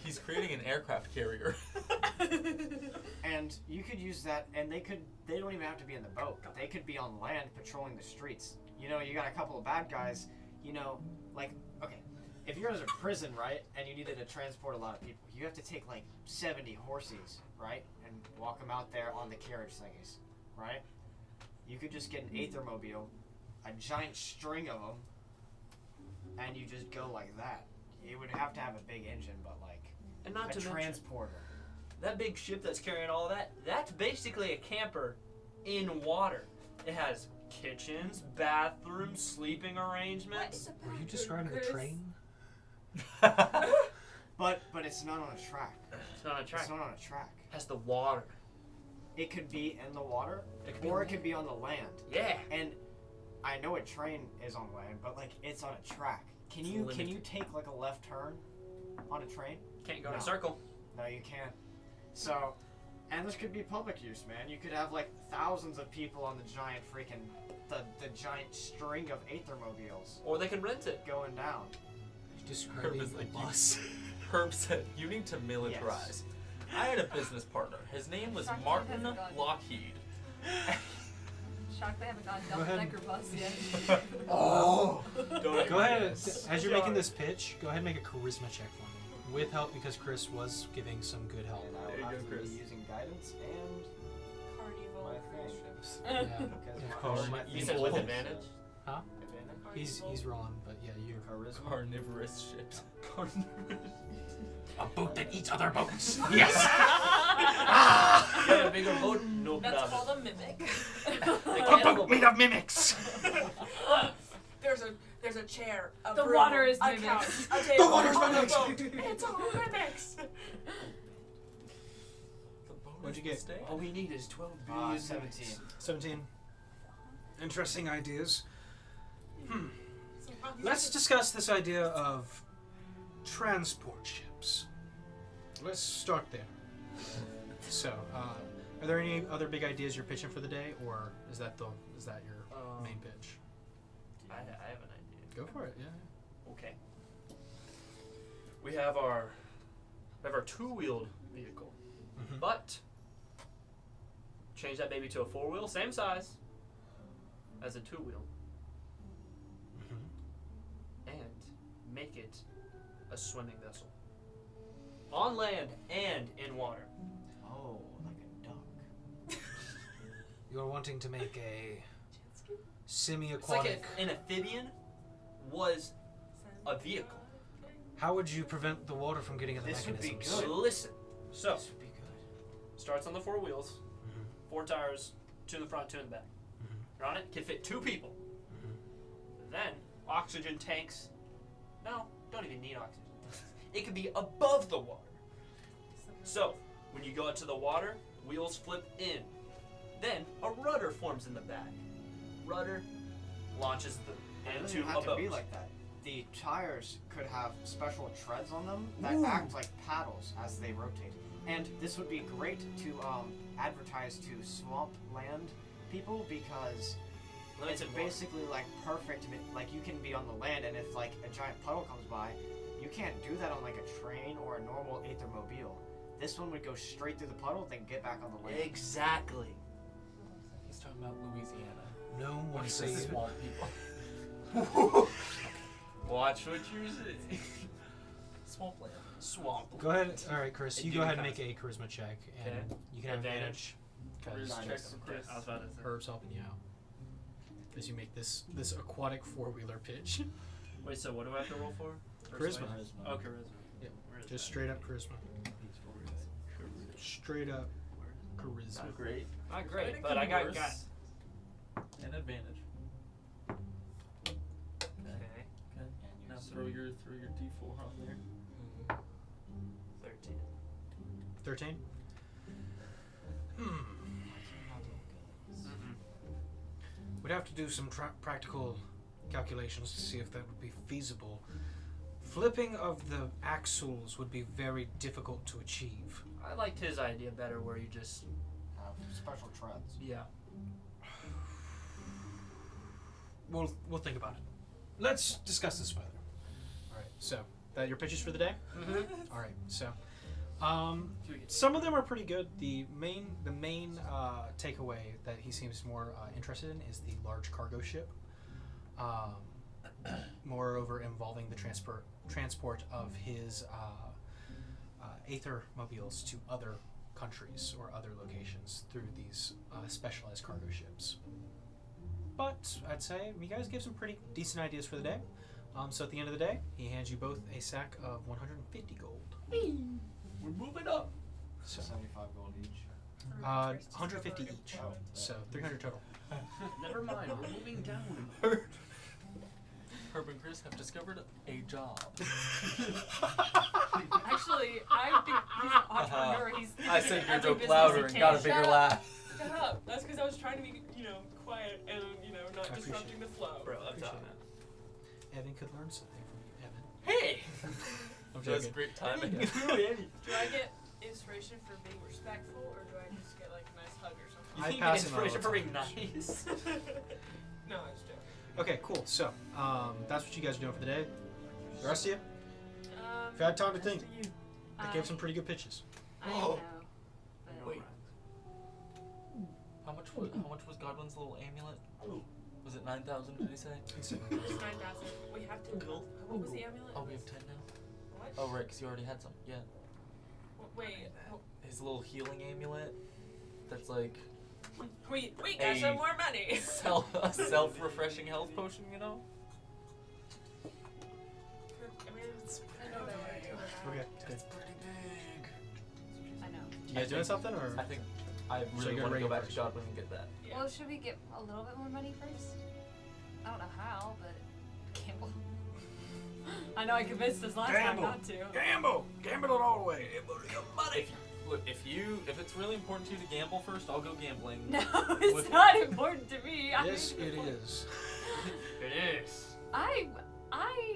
He's creating an aircraft carrier. And you could use that, and they don't even have to be in the boat. They could be on land patrolling the streets. You know, you got a couple of bad guys, you know, like, okay, if you're in a prison, right, and you needed to transport a lot of people, you have to take like 70 horses, right, and walk them out there on the carriage thingies, right? You could just get an aethermobile, a giant string of them, and you just go like that. It would have to have a big engine, but like And not a to mention, transporter. that big ship that's carrying all that, that's basically a camper in water. It has kitchens, bathrooms, sleeping arrangements. Were you describing a train? But it's not on a track. It's not a track. It's not on a track. It has the water. It could be in the water, It could be or on it could be on the land. Yeah. And I know a train is on land, but like it's on a track. Can you take like a left turn on a train? Can't go in No. a circle. No, you can't. So, and this could be public use, man. You could have like thousands of people on the giant freaking the giant string of aethermobiles Or they can rent it. going down. Describing Herb is like, a bus. Herb said, "You need to militarize." I had a business partner. His name was Martin Lockheed. Shocked they haven't gotten Go ahead. double-decker bus yet. Oh! Don't Go ahead, Yes. as you're making this pitch, go ahead and make a charisma check for me. With help, because Chris was giving some good help. And I There will you have go, to be Chris. using guidance and Carnival My cruise thing. ships. Yeah. because Of my- course. my You thing said is with also- advantage? Huh? Advantage? He's rolling, but yeah, you. Charisma. Carnivorous ships. A boat that eats other boats. You have a bigger boat? No That's problem. called a mimic. The A cannibal boat made of mimics. There's a chair. A The broom, water is a mimics. couch, a table, water's on a mimics. boat. It's all mimics. What'd you get? All we need is 12 billion. 17. 17. Interesting ideas. Let's discuss this idea of transport ships. Let's start there. So, are there any other big ideas you're pitching for the day, or is that your main pitch? I have an idea. Go for it. Yeah. Okay. We have our two-wheeled vehicle, Mhm. but change that baby to a four-wheel, same size as a two-wheel, Mhm. and make it a swimming vessel. On land and in water. Oh, like a duck. You're wanting to make a It's like semi-aquatic. an amphibian was a vehicle. How would you prevent the water from getting in the This would be mechanisms? good. Listen. So, This would be good. starts on the four wheels, Mhm. 4 tires, 2 in the front, 2 in the back. Mhm. You're on it, can fit 2 people. Mhm. Then, oxygen tanks. No, don't even need oxygen. It could be above the water. So, when you go into the water, wheels flip in. Then, a rudder forms in the back. Rudder launches It into doesn't a have to boat. be like that. The tires could have special treads on them that Ooh. act like paddles as they rotate. And this would be great to advertise to swampland people because it's Limited water. basically like perfect. Like you can be on the land, and if like a giant puddle comes by, you can't do that on like a train or a normal Aethermobile. This one would go straight through the puddle, then get back on the land. Exactly. He's talking about Louisiana. No When one he says says swamp people. Watch what you're saying. Swampland. Swamp. Go ahead. All right, Chris. And You do go the ahead and make a charisma check, and Okay. you can have advantage. Charisma Nice. check for Chris. I was about to say. Herb's helping you out as you make this aquatic 4-wheeler pitch. Wait, so what do I have to roll for? Charisma. Oh, charisma. Yep. Where is Just that? straight up charisma. Straight up charisma. Not great. Not It great, could but be I got worse. An advantage. Okay. Okay. Now throw your D4 on there. 13. 13. We'd have to do some practical calculations to see if that would be feasible. Flipping of the axles would be very difficult to achieve. I liked his idea better where you just... Have special treads. Yeah. We'll think about it. Let's discuss this further. All right. So that your pitches for the day? All right. So some of them are pretty good. The main takeaway that he seems more interested in is the large cargo ship. Moreover, involving the transport of his Aethermobiles to other countries or other locations through these specialized cargo ships. But I'd say you guys gave some pretty decent ideas for the day. So at the end of the day, he hands you both a sack of 150 gold. We're moving up. So 75 gold each. 150 each. Oh, So 300 total. Never mind, we're moving down. Herb and Khriss have discovered a job. Actually, I think he's an entrepreneur. He's I said your every joke business louder he and can. got a bigger Shut up. laugh. Shut up. That's because I was trying to be, quiet and, not I appreciate disrupting the flow. Bro, I'm Appreciate talking. Evan could learn something from you, Evan. Hey! I'm That's joking. great timing. Do I get inspiration for being respectful, or do I just get, like, a nice hug or something? You I think you pass get him all the inspiration for being time. nice? No, I was joking. Okay, cool. So that's what you guys are doing for the day. The rest of you, Um, if you had time to rest think, of you. I gave some pretty good pitches. I Whoa. know. But Wait. How much was Godwin's little amulet? Was it 9,000? Did he say? It's 9,000. We have to. What was the amulet? Oh, we have 10 now. What? Oh, right, because you already had some. Yeah. Wait. His little healing amulet. That's like We got some more money. a self-refreshing health potion, you know? I mean, I know that Okay, good. That's pretty big. I know. You guys doing something or? I think I So really you want to gotta go back rate to it Godwin and get that. Yeah. Well, should we get a little bit more money first? I don't know how, but gamble. I know I convinced us last time not to. Gamble it all the way. If it's really important to you to gamble first, I'll go gambling. No, it's not important to me. Yes, it is. It is. I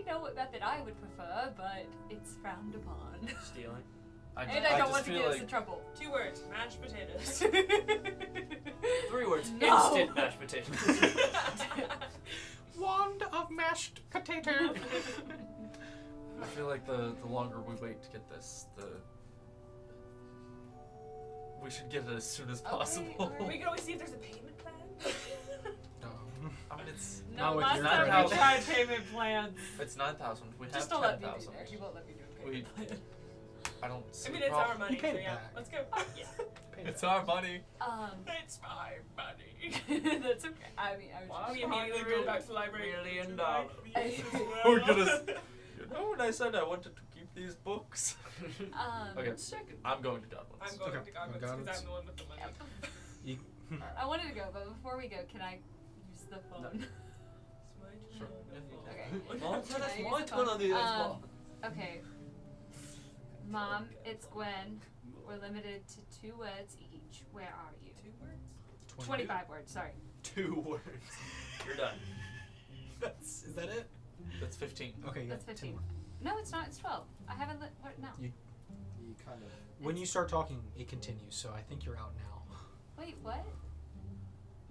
know what method I would prefer, but it's frowned upon. Stealing. And I don't just want to feel get us like in trouble. 2 words: mashed potatoes. 3 words. No. Instant mashed potatoes. wand of mashed potato. I feel like the longer we wait to get this, we should get it as soon as possible. alright. We can always see if there's a payment plan. I mean, it's Not No, with last your time we house. tried payment plans. it's 9,000. We Just have don't let me do 10,000. there. He won't let me do a We, payment plan. I don't see I mean, a it's our problem. money, You paid so it yeah. back. Let's go. Yeah. It's our money. It's my money. That's okay. I mean, I was We immediately go back to the library. $1 million. We're gonna. You know when I said I wanted to keep these books? Okay. I'm going to Godwin's. I'm going Okay, to Godwin's because Godwin's. I'm the one with the money. You, I wanted to go, but before we go, can I use the phone? Sure. Okay. Mom, Can I use my the turn phone? on the Xbox. Okay. Mom, it's Gwen. We're limited to 2 words each. Where are you? 2 words? 25 words, sorry. 2 words. You're done. is that it? That's 15. Okay, yeah. That's 10 15. more. No, it's not. It's 12. I haven't what now? You- You kind of. When you start talking, it continues. So I think you're out now. Wait, what?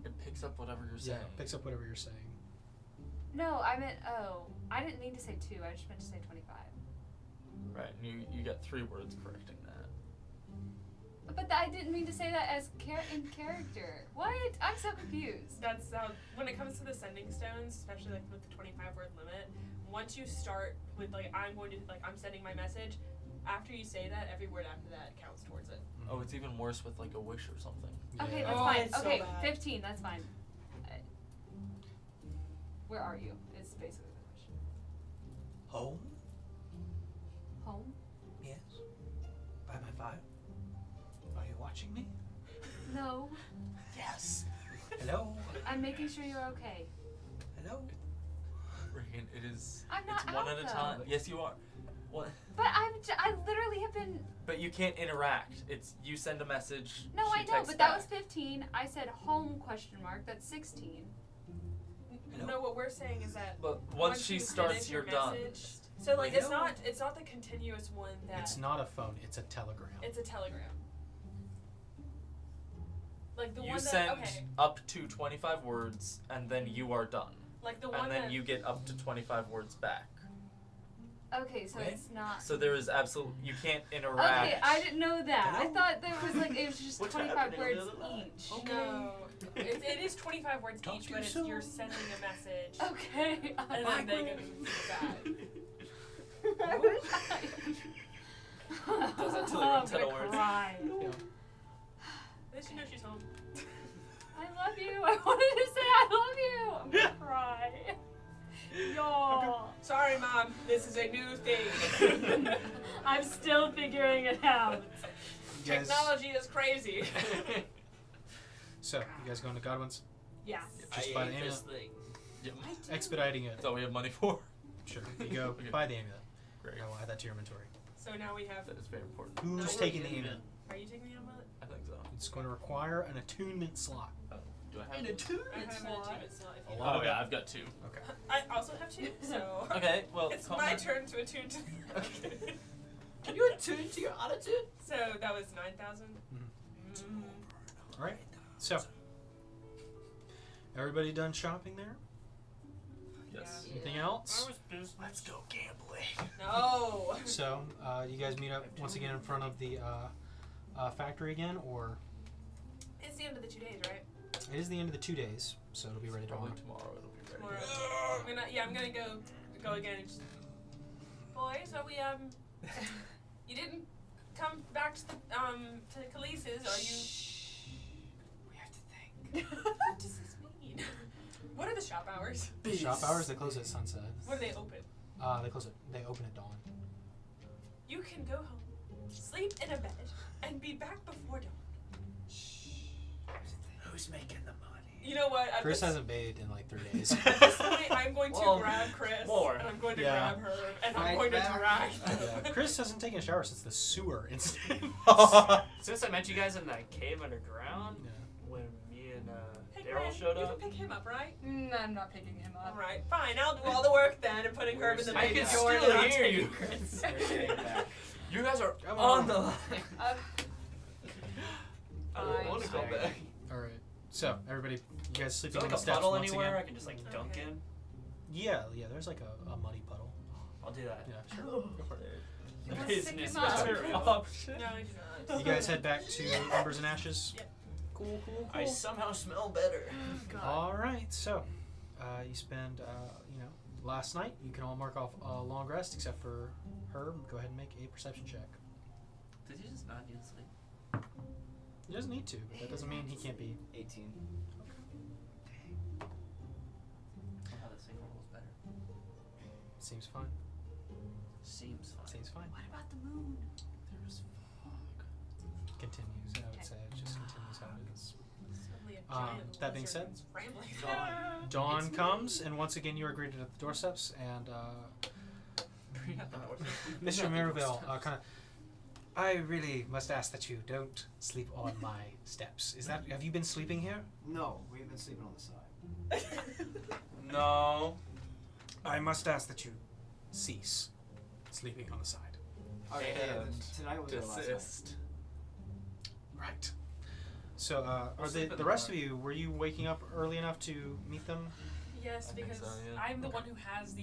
It picks up whatever you're Yeah, saying. it picks up whatever you're saying. No, I meant I didn't mean to say 2. I just meant to say 25. Right, and you got 3 words correcting that. But I didn't mean to say that as in character. What? I'm so confused. That's when it comes to the sending stones, especially like with the 25-word limit. Once you start with like I'm sending my message, after you say that, every word after that counts towards it. Oh, it's even worse with like a wish or something. Okay, Yeah. that's Oh, fine. it's so Okay, bad. 15. That's fine. Where are you? Is basically the question. Home? Home? Yes. By my fire. Are you watching me? No. Yes. Hello. I'm making sure you're okay. Hello. Reagan, it is. I'm not it's one out, at a though. time. Yes, you are. What? But I literally have been. But you can't interact. It's you send a message. No, she I know, texts but that back. was 15. I said home question mark. That's 16. Hello? No, what we're saying is that But once she you starts, finish you're your done. message, so like it's Hello? not the continuous one that It's not a phone. It's a telegram. it's a telegram. Like the You one send that okay, up to 25 words, and then you are done. like the one And then that you get up to 25 words back. Okay, so Wait. it's not. So there is you can't interact. Okay, I didn't know that. I Hello? thought there was like it was just What's 25 happening on the words other line? each. no, it is 25 words Talk each, to but you it's soon. you're sending a message, Okay. and then they get back. I wish I. Does that till Oh, you run I'm 10 gonna words? cry. Yeah. At least you know she's home. I love you. I wanted to say I love you. I'm gonna cry. Y'all. Sorry, Mom. This is a new thing. I'm still figuring it out. You guys, Technology is crazy. so, you guys going to Godwin's? Yes. Just I by the ate this amulet? thing. Yep. Expediting it. That's all we have money for. Sure. You go Okay. buy the amulet. Great. I will add that to your inventory. So now we have. That is very important. Who's No, taking the we're amulet? Are you taking the amulet? I think so. It's going to require an attunement slot. Do I have In a it? two I have an attunement slot. If you A know. lot Oh of yeah, it. I've got 2. Okay. I also have 2, so. Okay, well, It's call my my- turn to attune to. Okay. Can you attune to your attitude? So that was 9,000. All right. So, everybody done shopping there? Yes. Anything else? Let's go gambling. No. So, you guys meet up once again in front of the factory again, or It's the end of the 2 days, right? it is the end of the 2 days, so it'll be ready Probably tomorrow. tomorrow it'll be ready. Tomorrow. I'm gonna go again and just. Boys, are we you didn't come back to the to Khalees's, are you? We have to think. What does this mean? What are the shop hours? Shop hours, they close at sunset. When do they open? They open at dawn. You can go home, sleep in a bed, and be back before dawn. Who's making the money? You know what? At Chris this, hasn't bathed in like 3 days. at this point, I'm going to Well, grab Chris, more. and I'm going to Yeah. grab her, and I'm Right going to back. drag. Yeah, Chris hasn't taken a shower since the sewer incident. Since I met you guys in that cave underground, Yeah. when me and Hey, Daryl Grant, showed you up. can pick him up, right? I'm not picking him up. All right, fine. I'll do all the work then, and putting Herb in the I baby can door, and still then I'll hear take you. Chris. We're sitting back. You guys are Come on on. the line. I Fine. want to go back. All right. So everybody, you guys Is sleeping there on like the a steps puddle once anywhere I again? can just like dunk Okay. in? Yeah, there's like a muddy puddle. I'll do that. Yeah, sure. Go for it. You wanna Business stick 'em out? better option. No, I do not. You guys head back to Embers and Ashes. Yep. Cool. I somehow smell better. All right, so you spend, last night. You can all mark off a long rest except for Herb. Go ahead and make a perception check. Did you just not need to sleep? He doesn't need to, but that doesn't mean he can't be. 18. Somehow the single roll's better. Seems fine. Seems fine. Seems fine. What about the moon? There's fog. Continues. I would say it just continues how it is. Suddenly a Um, giant that being lizard said, is rambling. Dawn comes, and once again you are greeted at the doorsteps, and Mr. Mirabelle kind of. I really must ask that you don't sleep on my steps. Have you been sleeping here? No, we've been sleeping on the side. No. I must ask that you cease sleeping on the side. Okay, And tonight was our last night. desist. Right. So, are sleep in the the rest of dark. you, were you waking up early enough to meet them? Yes, I think because so, yeah. I'm the one who has the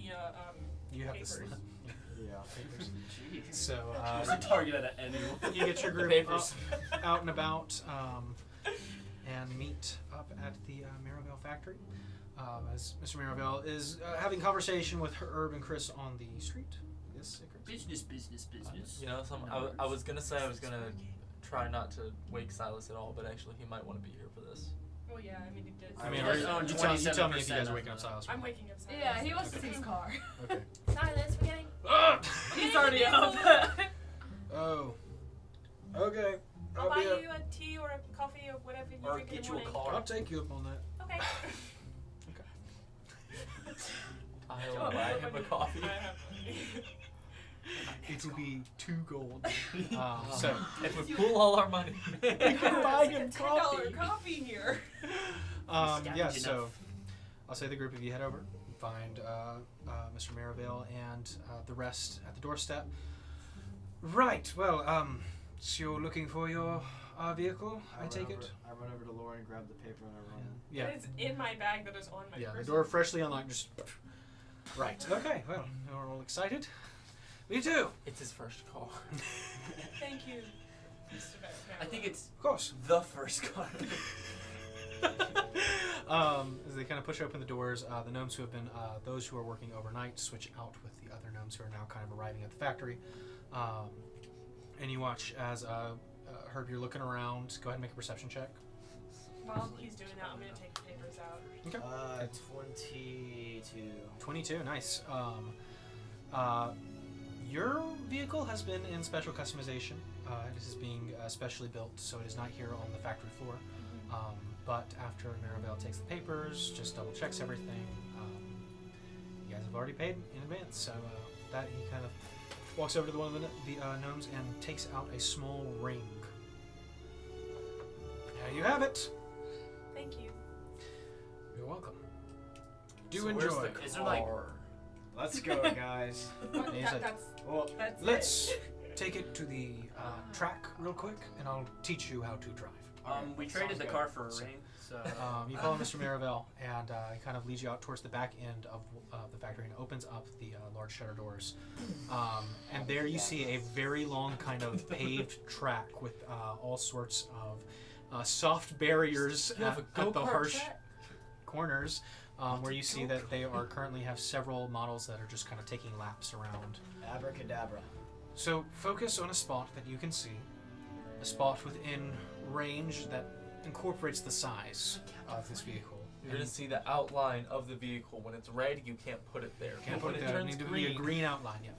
You have papers. the Yeah. papers. Jeez. So, It's a target at anyone. you get your The group papers. out and about and meet up at the Mirabelle factory. As Mr. Mirabelle is having conversation with Herb and Khriss on the street. Yes, Chris? Business. You know, I was gonna say I was gonna try not to wake Silas at all, but actually he might want to be here for this. Well, yeah, I mean, it did. I mean, He does own you tell me if you guys 27% are waking up of Silas. I'm waking up. Silas. Yeah, he wants to see his car. Okay. Silas, we're getting. He's already up. Oh. Okay. I'll buy be up. you a tea or a coffee or whatever you Or drink in get the you a morning. car. I'll take you up on that. Okay. I'll buy him a coffee. I have money. It'll be 2 gold. So If we pool all our money. you can buy him It's like a $10 coffee here. yeah. Scavenge So enough. I'll say the group of you head over, find Mr. Mirabelle and the rest at the doorstep. Right. Well, so you're looking for your vehicle, I take it. I run over to Lauren and grab the paper and I run. Yeah. It's in my bag that is on my Yeah. The person. door freshly unlocked. Just. Right. Okay. Well, you're all excited. Me too. It's his first car. Thank you, Mr. I think it's Of course. the first car. As they kind of push open the doors, the gnomes who have been, those who are working overnight switch out with the other gnomes who are now kind of arriving at the factory. And you watch as Herb, you're looking around. Go ahead and make a perception check. While he's doing that, I'm going to take the papers out. Okay. 22. 22, nice. Your vehicle has been in special customization. It is being specially built, so it is not here on the factory floor. But after Mirabelle takes the papers, just double checks everything. You guys have already paid in advance, so that he kind of walks over to one of the gnomes and takes out a small ring. There you have it. Thank you. You're welcome. Do So enjoy. where's the Is there, like- car? Let's go, guys. But He's like, that's Well, Let's take it to the track real quick, and I'll teach you how to drive. We traded the car for a ring, so. You follow Mr. Mirabelle, and he kind of leads you out towards the back end of the factory and opens up the large shutter doors. And there you see a very long kind of paved track with all sorts of soft barriers You have a at the go-kart harsh track? corners, where you see that they are currently have several models that are just kind of taking laps around. abracadabra. So focus on a spot that you can see, a spot within range that incorporates the size of this vehicle. You're gonna see the outline of the vehicle. When it's red, you can't put it there. Can't When put it it there. It turns needs to be a green, green outline, yeah.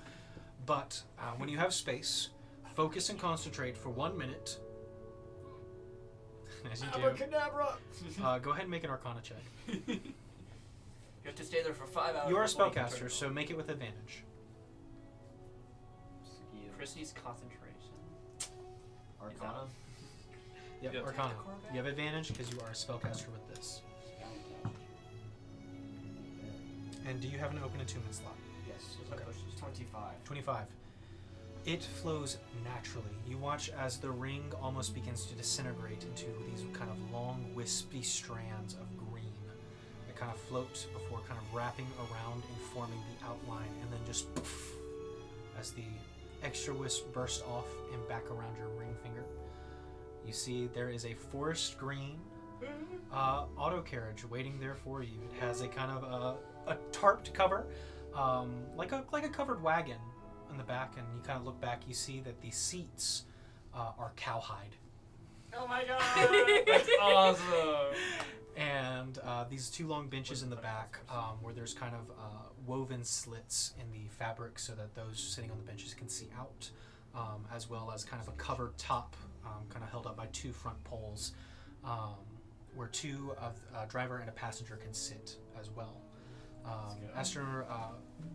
But when you have space, focus and concentrate for 1 minute. As you do, Abracadabra! go ahead and make an Arcana check. You have to stay there for 5 hours. You are a before you can turn spellcaster, it so on. make it with advantage. Chris needs concentration. Arcana. Yep, You have to Arcana. take the car back? You have advantage because you are a spellcaster with this. And do you have an open attunement slot? Yes. Okay. 25. 25. It flows naturally. You watch as the ring almost begins to disintegrate into these kind of long, wispy strands of green that It kind of floats before kind of wrapping around and forming the outline, and then just poof, as the extra wisp bursts off and back around your ring finger. You see there is a forest green auto carriage waiting there for you. It has a kind of a tarped cover, like a covered wagon in the back, and you kind of look back. You see that the seats are cowhide. Oh my god! That's awesome. And these two long benches in the back, where there's kind of woven slits in the fabric so that those sitting on the benches can see out, as well as kind of a covered top, kind of held up by two front poles, where a driver and a passenger can sit as well.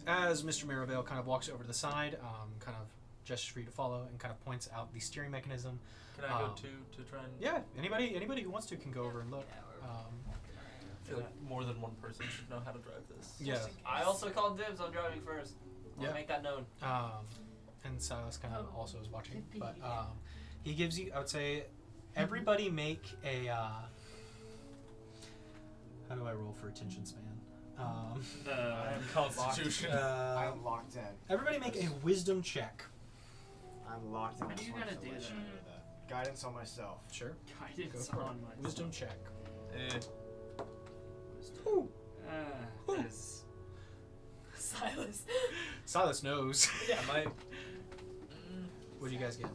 As Mr. Mirabelle kind of walks over to the side, kind of gestures for you to follow, and kind of points out the steering mechanism. Can I go to try and... Yeah, anybody who wants to can go over and look. I feel like more than one person should know how to drive this. Yeah. I also called dibs on driving first. I'll make that known. And Silas kind of also is watching, but he gives you, I would say, everybody make a, how do I roll for attention span? Constitution. I'm locked in. Everybody make a wisdom check. I'm locked in. When are you gonna do that? Guidance on myself. Sure. Guidance Go for it. on myself. Wisdom check. Silas knows. Yeah, my... What do you guys get?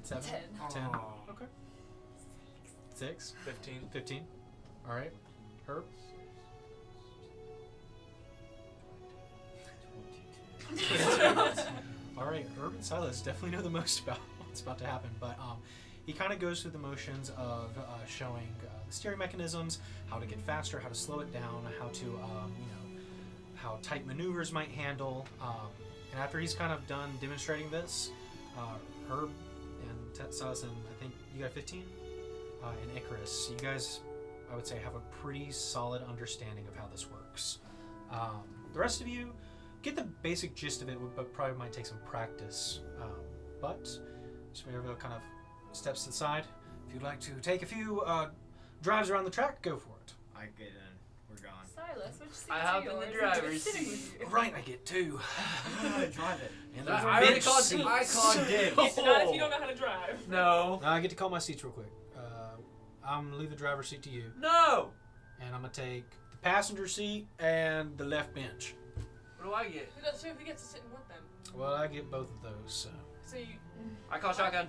7? 10. Oh. Okay. 6? 15. 15. All right. Herb? 22. All right. Herb and Silas definitely know the most about what's about to happen, but he kind of goes through the motions of showing the steering mechanisms, how to get faster, how to slow it down, how to, how tight maneuvers might handle. And after he's kind of done demonstrating this, Herb and Silas, and I think you got 15, and Icarus, you guys, I would say, have a pretty solid understanding of how this works. The rest of you get the basic gist of it, but probably might take some practice. But Mr. Mirabelle kind of steps to the side. If you'd like to take a few drives around the track, go for it. I get in. We're gone. Silas, which seat I is hop in yours? the driver's Sitting seat. with you. Right, I get 2. I know how to drive it. And I there's already bench called seats. I called dibs. Not if you don't know how to drive. No. I get to call my seats real quick. I'm gonna leave the driver's seat to you, No. and I'm gonna take the passenger seat and the left bench. What do I get? Who gets to sit in with them? Well, I get both of those, So you. I call shotgun.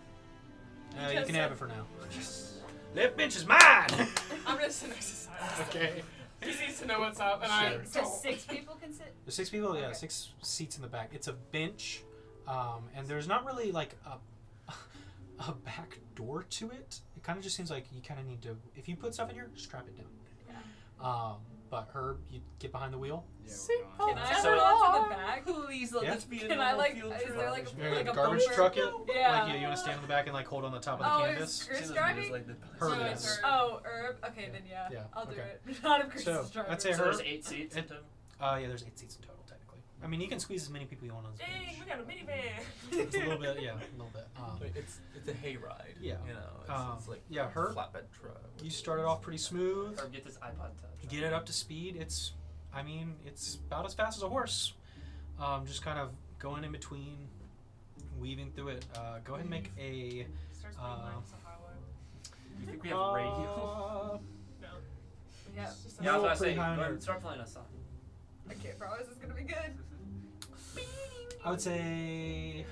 so you can have it for now. Yes. Left bench is mine. I'm gonna sit next to Silas. Okay. He needs to know what's up, and Sure. I So don't. 6 people can sit? There's 6 people. Yeah, Okay. 6 seats in the back. It's a bench, and there's not really like a back door to it. It kind of just seems like you kind of need to, if you put stuff in here, strap it down. Yeah. But Herb, you get behind the wheel. Yeah, Can I So- hold on to the back? Please let Yeah. this be a Can I normal like, field is trip. there like You're a, like gonna a garbage bumper? truck it. Yeah. Like you want to stand on the back and like hold on the top of the Oh, canvas. is Chris She doesn't driving? use, like, the Herb No, is. it's Herb. Oh, Herb? Okay, then yeah. Yeah, I'll do okay. it. Not if Chris So, is driving. I'd say So Herb. there's 8 seats. It- yeah, there's 8 seats in total, technically. I mean, you can squeeze as many people you want on this Dang, bench. we got a minivan. It's a little bit, yeah, a little bit. It's a hayride. Yeah. You know, it's like yeah, a Herb, flatbed truck. you started off pretty smooth. Or get this iPod Touch. Get it up to speed. It's about as fast as a horse. Just kind of going in between, weaving through it. Go ahead and make a. Starts being like it's a highway. You think we have radio? No. Yeah. It's just a Yeah, I was No, about to say, pretty go high ahead on and start playing a song. I can't promise it's gonna be good. I would say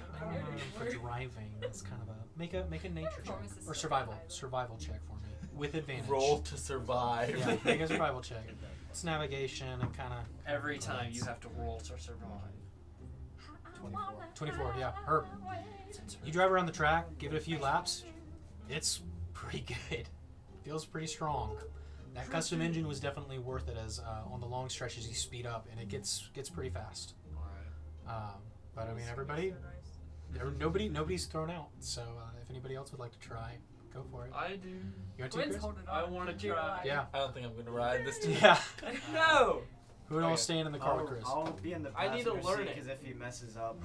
for driving, it's kind of a make a nature check Promise it's or still survival check for me with advantage. Roll to survive. Yeah, make a survival check. It's navigation and kind of. Every time you have to roll to survive. 24. Yeah, Herb. You drive around the track, give it a few laps. It's pretty good. Feels pretty strong. That custom engine was definitely worth it as on the long stretches you speed up and it gets pretty fast. But I mean, everybody, nobody's thrown out. So if anybody else would like to try, go for it. I do. You want to, Quinn's Chris? holding I on. wanna Dear try. life. Yeah. I don't think I'm gonna ride this time. Yeah. No! Who would all stand in the car with Chris? I'll be in the I need to passenger learn seat it. because if he messes up,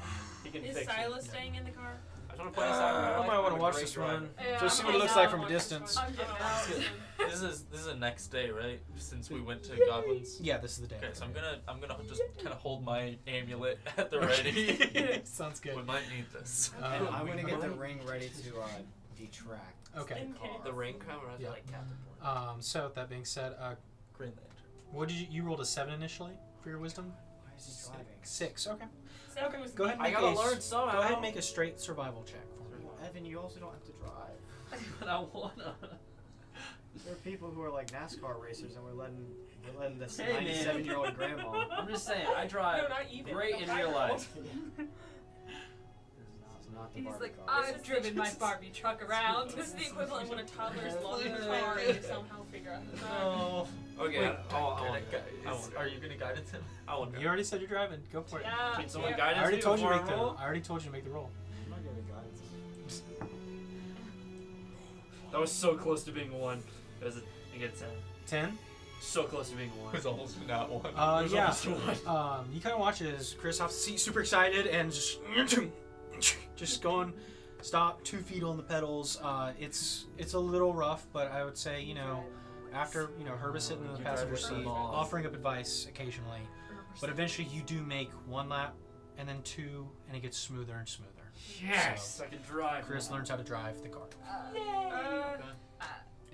He can Is fix Silas it. staying in the car? I just want to play a song. I might want to watch this one. Yeah, Just see I'm what it looks hanging like out from a on this distance. one. I'm getting Oh, out. This This is the next day, right? Since we went to Goblins. Yeah, this is the day. Okay, so I'm gonna just kind of hold my amulet at the ready. Sounds good. We might need this. And I'm gonna get the ring ready to detract. Okay. In case. The ring crown or Yeah. like Captain Point? So that being said, Green Lantern. what did you rolled a 7 initially for your wisdom? Why is he driving? 6. Okay. Second was Go ahead and I make gotta a learn somehow. Go ahead and make a straight survival check for me. Evan, you also don't have to drive. But I wanna. There are people who are like NASCAR racers, and we're letting this Hey, man. 97-year-old grandma. I'm just saying, I drive No, not even. great The in real 5-year-old. life. It's not the He's Barbie like, car. I've driven my Barbie truck around. This is the equivalent of when a toddler is locked in a car and they somehow figure out the drive. No. Okay, Wait, I want are you gonna guide it to him? I want You already said you're driving. Go for it. Yeah. Can someone yeah. guide I us already told you to before make I the. roll? I already told you to make the roll. I'm not giving guidance. That was so close to being 1. It was I get 10. 10. So close to being 1. It was almost not one. It was Yeah. almost 1. You kind of watch as Chris off the seat, super excited, and just going. Stop 2 feet on the pedals. It's a little rough, but I would say after Herb is sitting in the You passenger drive yourself seat, off. offering up advice occasionally, but eventually you do make 1 lap, and then 2, and it gets smoother and smoother. Yes, I can drive. Chris learns how to drive the car.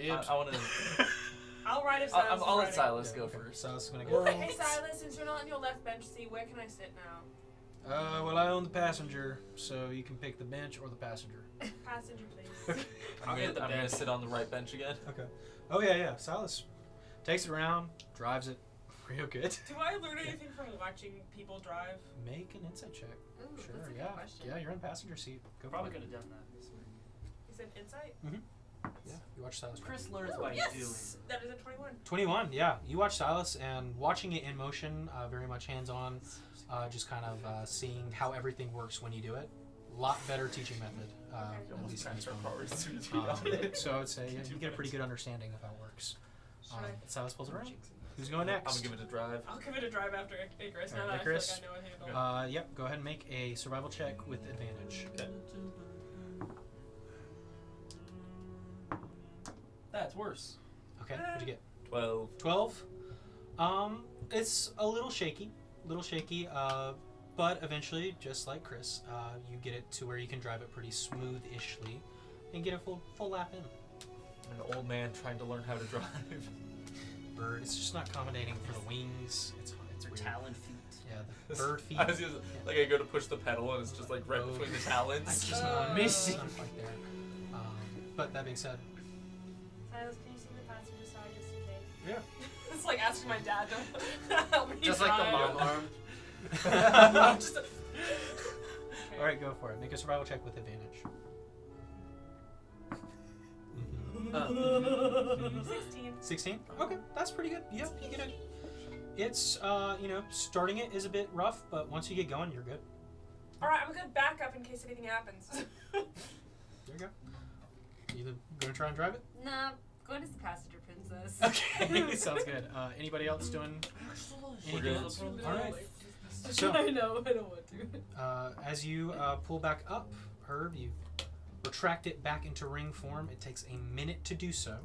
I want to. I'll ride if Silas is I'll let riding. Silas go first. Silas is gonna go. Hey Silas, since you're not on your left bench seat, where can I sit now? Well, I own the passenger, so you can pick the bench or the passenger. Passenger, please. I'll get the I'm gonna bench. sit on the right bench again. Okay. Oh yeah. Silas takes it around, drives it real good. Do I learn anything from watching people drive? Make an insight check. Ooh, Sure. that's a good Yeah. question. Yeah, you're in the passenger seat. Go Probably for could it. have done that. You said insight? Yeah, you watch Silas. Chris learns by doing. Yes! That is a 21. 21. Yeah, you watch Silas and watching it in motion, very much hands-on, just kind of seeing how everything works when you do it. Lot better teaching method. At least in this one. So I would say you get a pretty good understanding of how it works. Silas pulls it around. Who's going I'm next? gonna give it a drive. I'll give it a drive after Icarus. Now Alright, that I feel Icarus. like I know a handle. Yep. Go ahead and make a survival check with advantage. Okay. That's worse. Okay, what'd you get? 12. 12. It's a little shaky, but eventually, just like Chris, you get it to where you can drive it pretty smooth-ishly and get a full lap in. I'm an old man trying to learn how to drive. Bird, it's just not accommodating for the wings. It's weird. Talon feet. Yeah, the bird feet. I was just, like I go to push the pedal and it's just like right between the talons. Just missing. not quite there. But that being said, Silas, can you see the passenger side just in case? yeah. It's like asking my dad to help me Just like the drive. mom arm. I'm just okay. All right, go for it. Make a survival check with advantage. 16. 16? Okay, that's pretty good. Yeah, you get it. It's, starting it is a bit rough, but once you get going, you're good. Alright, I'm gonna back up in case anything happens. There you go. You gonna try and drive it? Nah, going as the passenger princess. Okay, sounds good. Anybody else doing anything else? All right. So, I know, I don't want to. as you pull back up, Herb, you retract it back into ring form. It takes a minute to do so,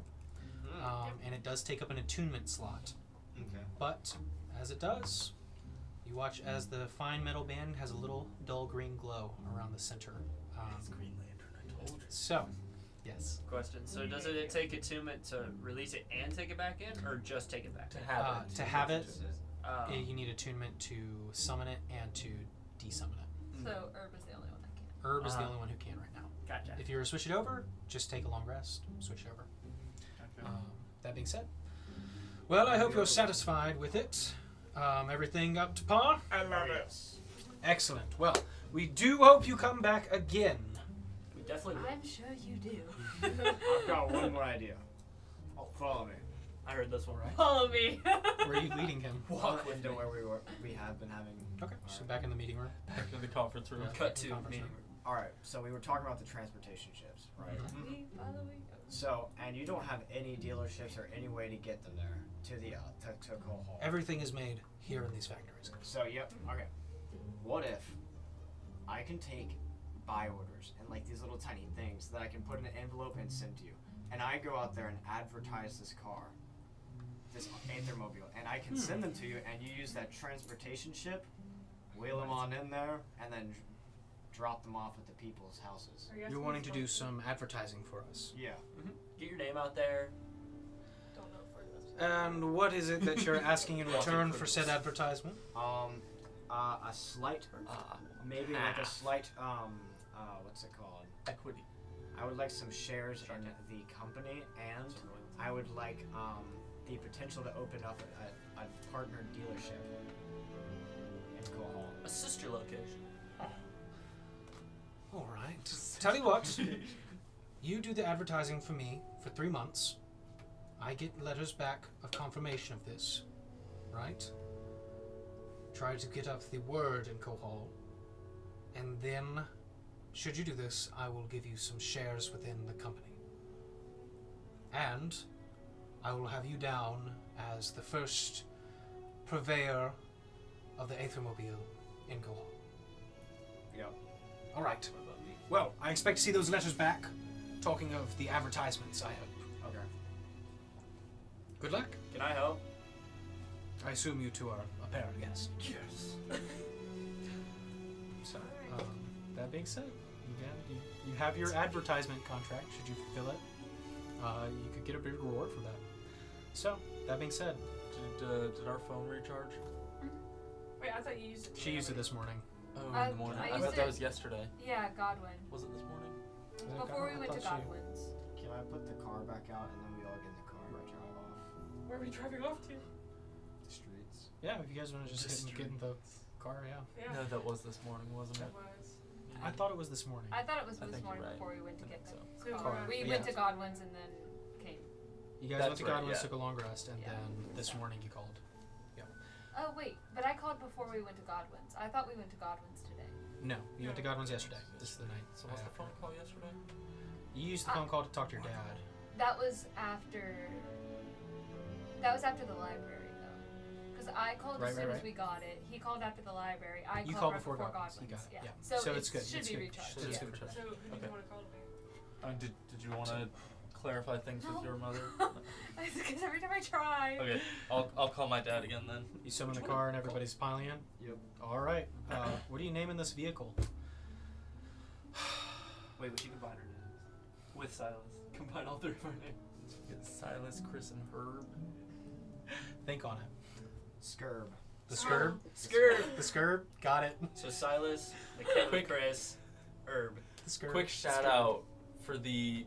and it does take up an attunement slot. Okay. But as it does, you watch as the fine metal band has a little dull green glow around the center. It's Green Lantern, I told you. So, yes. Question. So does it take attunement to release it and take it back in, or just take it back in? To have it, Oh. you need attunement to summon it and to desummon it. So Herb is the only one that can. Herb is the only one who can right now. Gotcha. If you were to switch it over, just take a long rest, switch it over. That being said, well, I hope you're satisfied with it. Everything up to par? I love it. Excellent. Well, we do hope you come back again. We definitely. I'm sure you do. I've got one more idea. Oh, follow me. I heard this one right. Follow me. Where are you leading him? Walk into where we have been having. Okay, so back in the meeting room. Back in the conference room. Cut to Conference meeting. room. All right, so we were talking about the transportation ships, right? Me, follow me. So, and you don't have any dealerships or any way to get them there to the to Coal Hall. Everything is made here in these factories. So, yep. Okay. What if I can take buy orders and like these little tiny things that I can put in an envelope and send to you. And I go out there and advertise this car, this Aethermobile, and I can send them to you, and you use that transportation ship, wheel them on in there, and then drop them off at the people's houses. You're wanting to do some advertising for us. Yeah. Get your name out there. Don't know for this. And what is it that you're asking in return for said advertisement? A slight, maybe like a slight, what's it called? Equity. I would like some shares in the company, and I would like the potential to open up a partner dealership in Cohol. A sister location. All right. Tell you what. You do the advertising for me for 3 months. I get letters back of confirmation of this. Right? Try to get up the word in Cohol. And then, should you do this, I will give you some shares within the company. And I will have you down as the first purveyor of the Aethermobile in Cohol. Yep. All right. Well, I expect to see those letters back. Talking of the advertisements, I hope. Okay. Good luck. Can I help? I assume you two are a pair, yes. Yes. So, that being said, you have your advertisement contract. Should you fulfill it, you could get a big reward for that. So, that being said, Did our phone recharge? Wait, I thought you used it. she used it this morning. Oh, in the morning. I I used thought that it- was yesterday. Yeah, Godwin. Was it this morning? Before we went to Godwin's. Can I put the car back out and then we all get in the car and drive off Where are we driving off to? the streets? Yeah, if you guys want to just get in the car, yeah. Yeah. No, that was this morning, wasn't That it? was. I thought it was this morning. I thought it was I this think morning you're right. before we went to I get think the so. car. So, We yeah. went to Godwin's and then came. You guys That's went to right, Godwin's, yeah. took a long rest, and Yeah. then this morning you called. Oh wait, but I called before we went to Godwin's. I thought we went to Godwin's today. No, you went to Godwin's yesterday. This is the night. So what's the phone call yesterday? You used the phone call to talk to your dad. That was after. That was after the library though, because I called Right, as soon right, as we got it. He called after the library. I You called called right before before Godwin's. Godwin's. You got it, yeah. So, So it's good, Should it's be good. recharged. So it's yeah. good. So, who did Okay. you want to call today? Did you want to clarify things with your mother? Because every time I try. Okay, I'll call my dad again then. You summon the car and everybody's piling in? Yep. All right. What are you naming this vehicle? Wait, we should combine our names. With Silas. Combine all three of our names. Silas, Chris, and Herb. Think on it. Scurb. The Scurb? Scurb. The Scurb? Got it. So Silas, McKinley, Chris, Herb. The Scurb. Quick shout out for the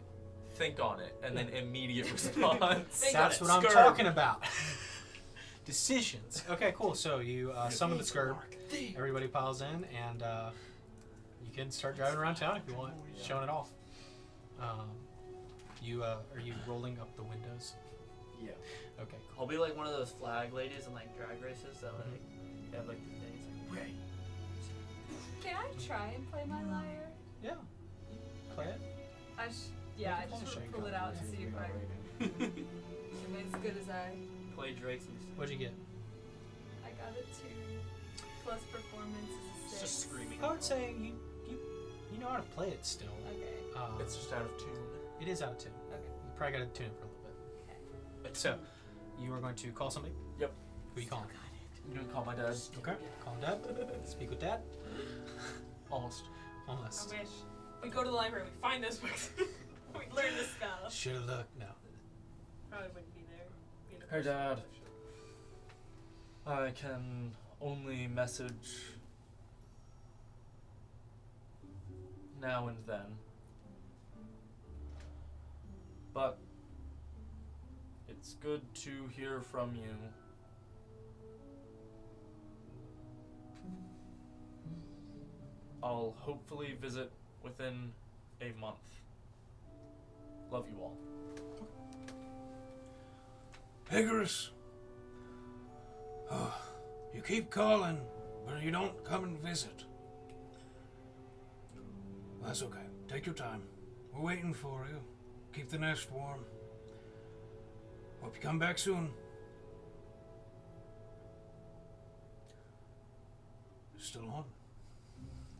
think on it and then immediate response. Think on That's it. what I'm Scurb. talking about. Decisions. Okay, cool. So you summon the Scurb. Everybody piles in, and you can start driving around town if you want, showing it off. Are you rolling up the windows? Yeah. Okay. I'll be like one of those flag ladies in like drag races that like have like the things like right. Can I try and play my lyre? Yeah. Play it. I just Shake pull it out and see if I am as good as I. Play Drake's music. What'd you get? I got a 2 plus performance is a 6. It's just screaming. I would say you know how to play it still. Okay. It's just out of tune. It is out of tune. Okay. You probably got to tune it for a little bit. Okay. So, you are going to call somebody? Yep. Who you calling? I'm gonna call my dad. Okay. Call Dad. Speak with Dad. Almost. Almost. I wish. We go to the library, we find those books, we learn the spell. Should have looked. No. Probably wouldn't be there. Be the Hey, person Dad. that should. I can only message now and then. But it's good to hear from you. I'll hopefully visit within a month. Love you all. Khriss. Oh, you keep calling, but you don't come and visit. That's okay. Take your time. We're waiting for you. Keep the nest warm. Hope you come back soon. Still on?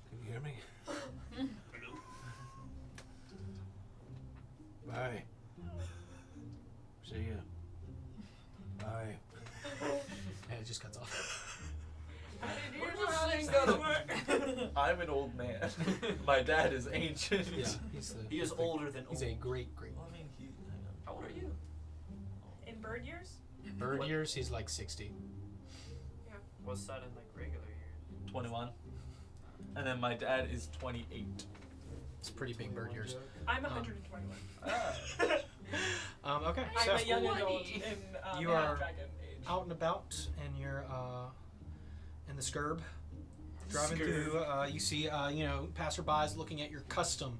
Can you hear me? Bye. See ya. Bye. And it just cuts off. I'm an old man. My dad is ancient. Yeah, He is older than He's old. a great, great. Well, I mean, How old are you? In bird years? Bird What? years, he's like 60. What's that in like regular years? 21. And then my dad is 28. It's pretty big bird years. I'm 121. Okay, I'm so a young adult in You are dragon age. out and about, and you're in the skirb, driving through. You see, passerbys looking at your custom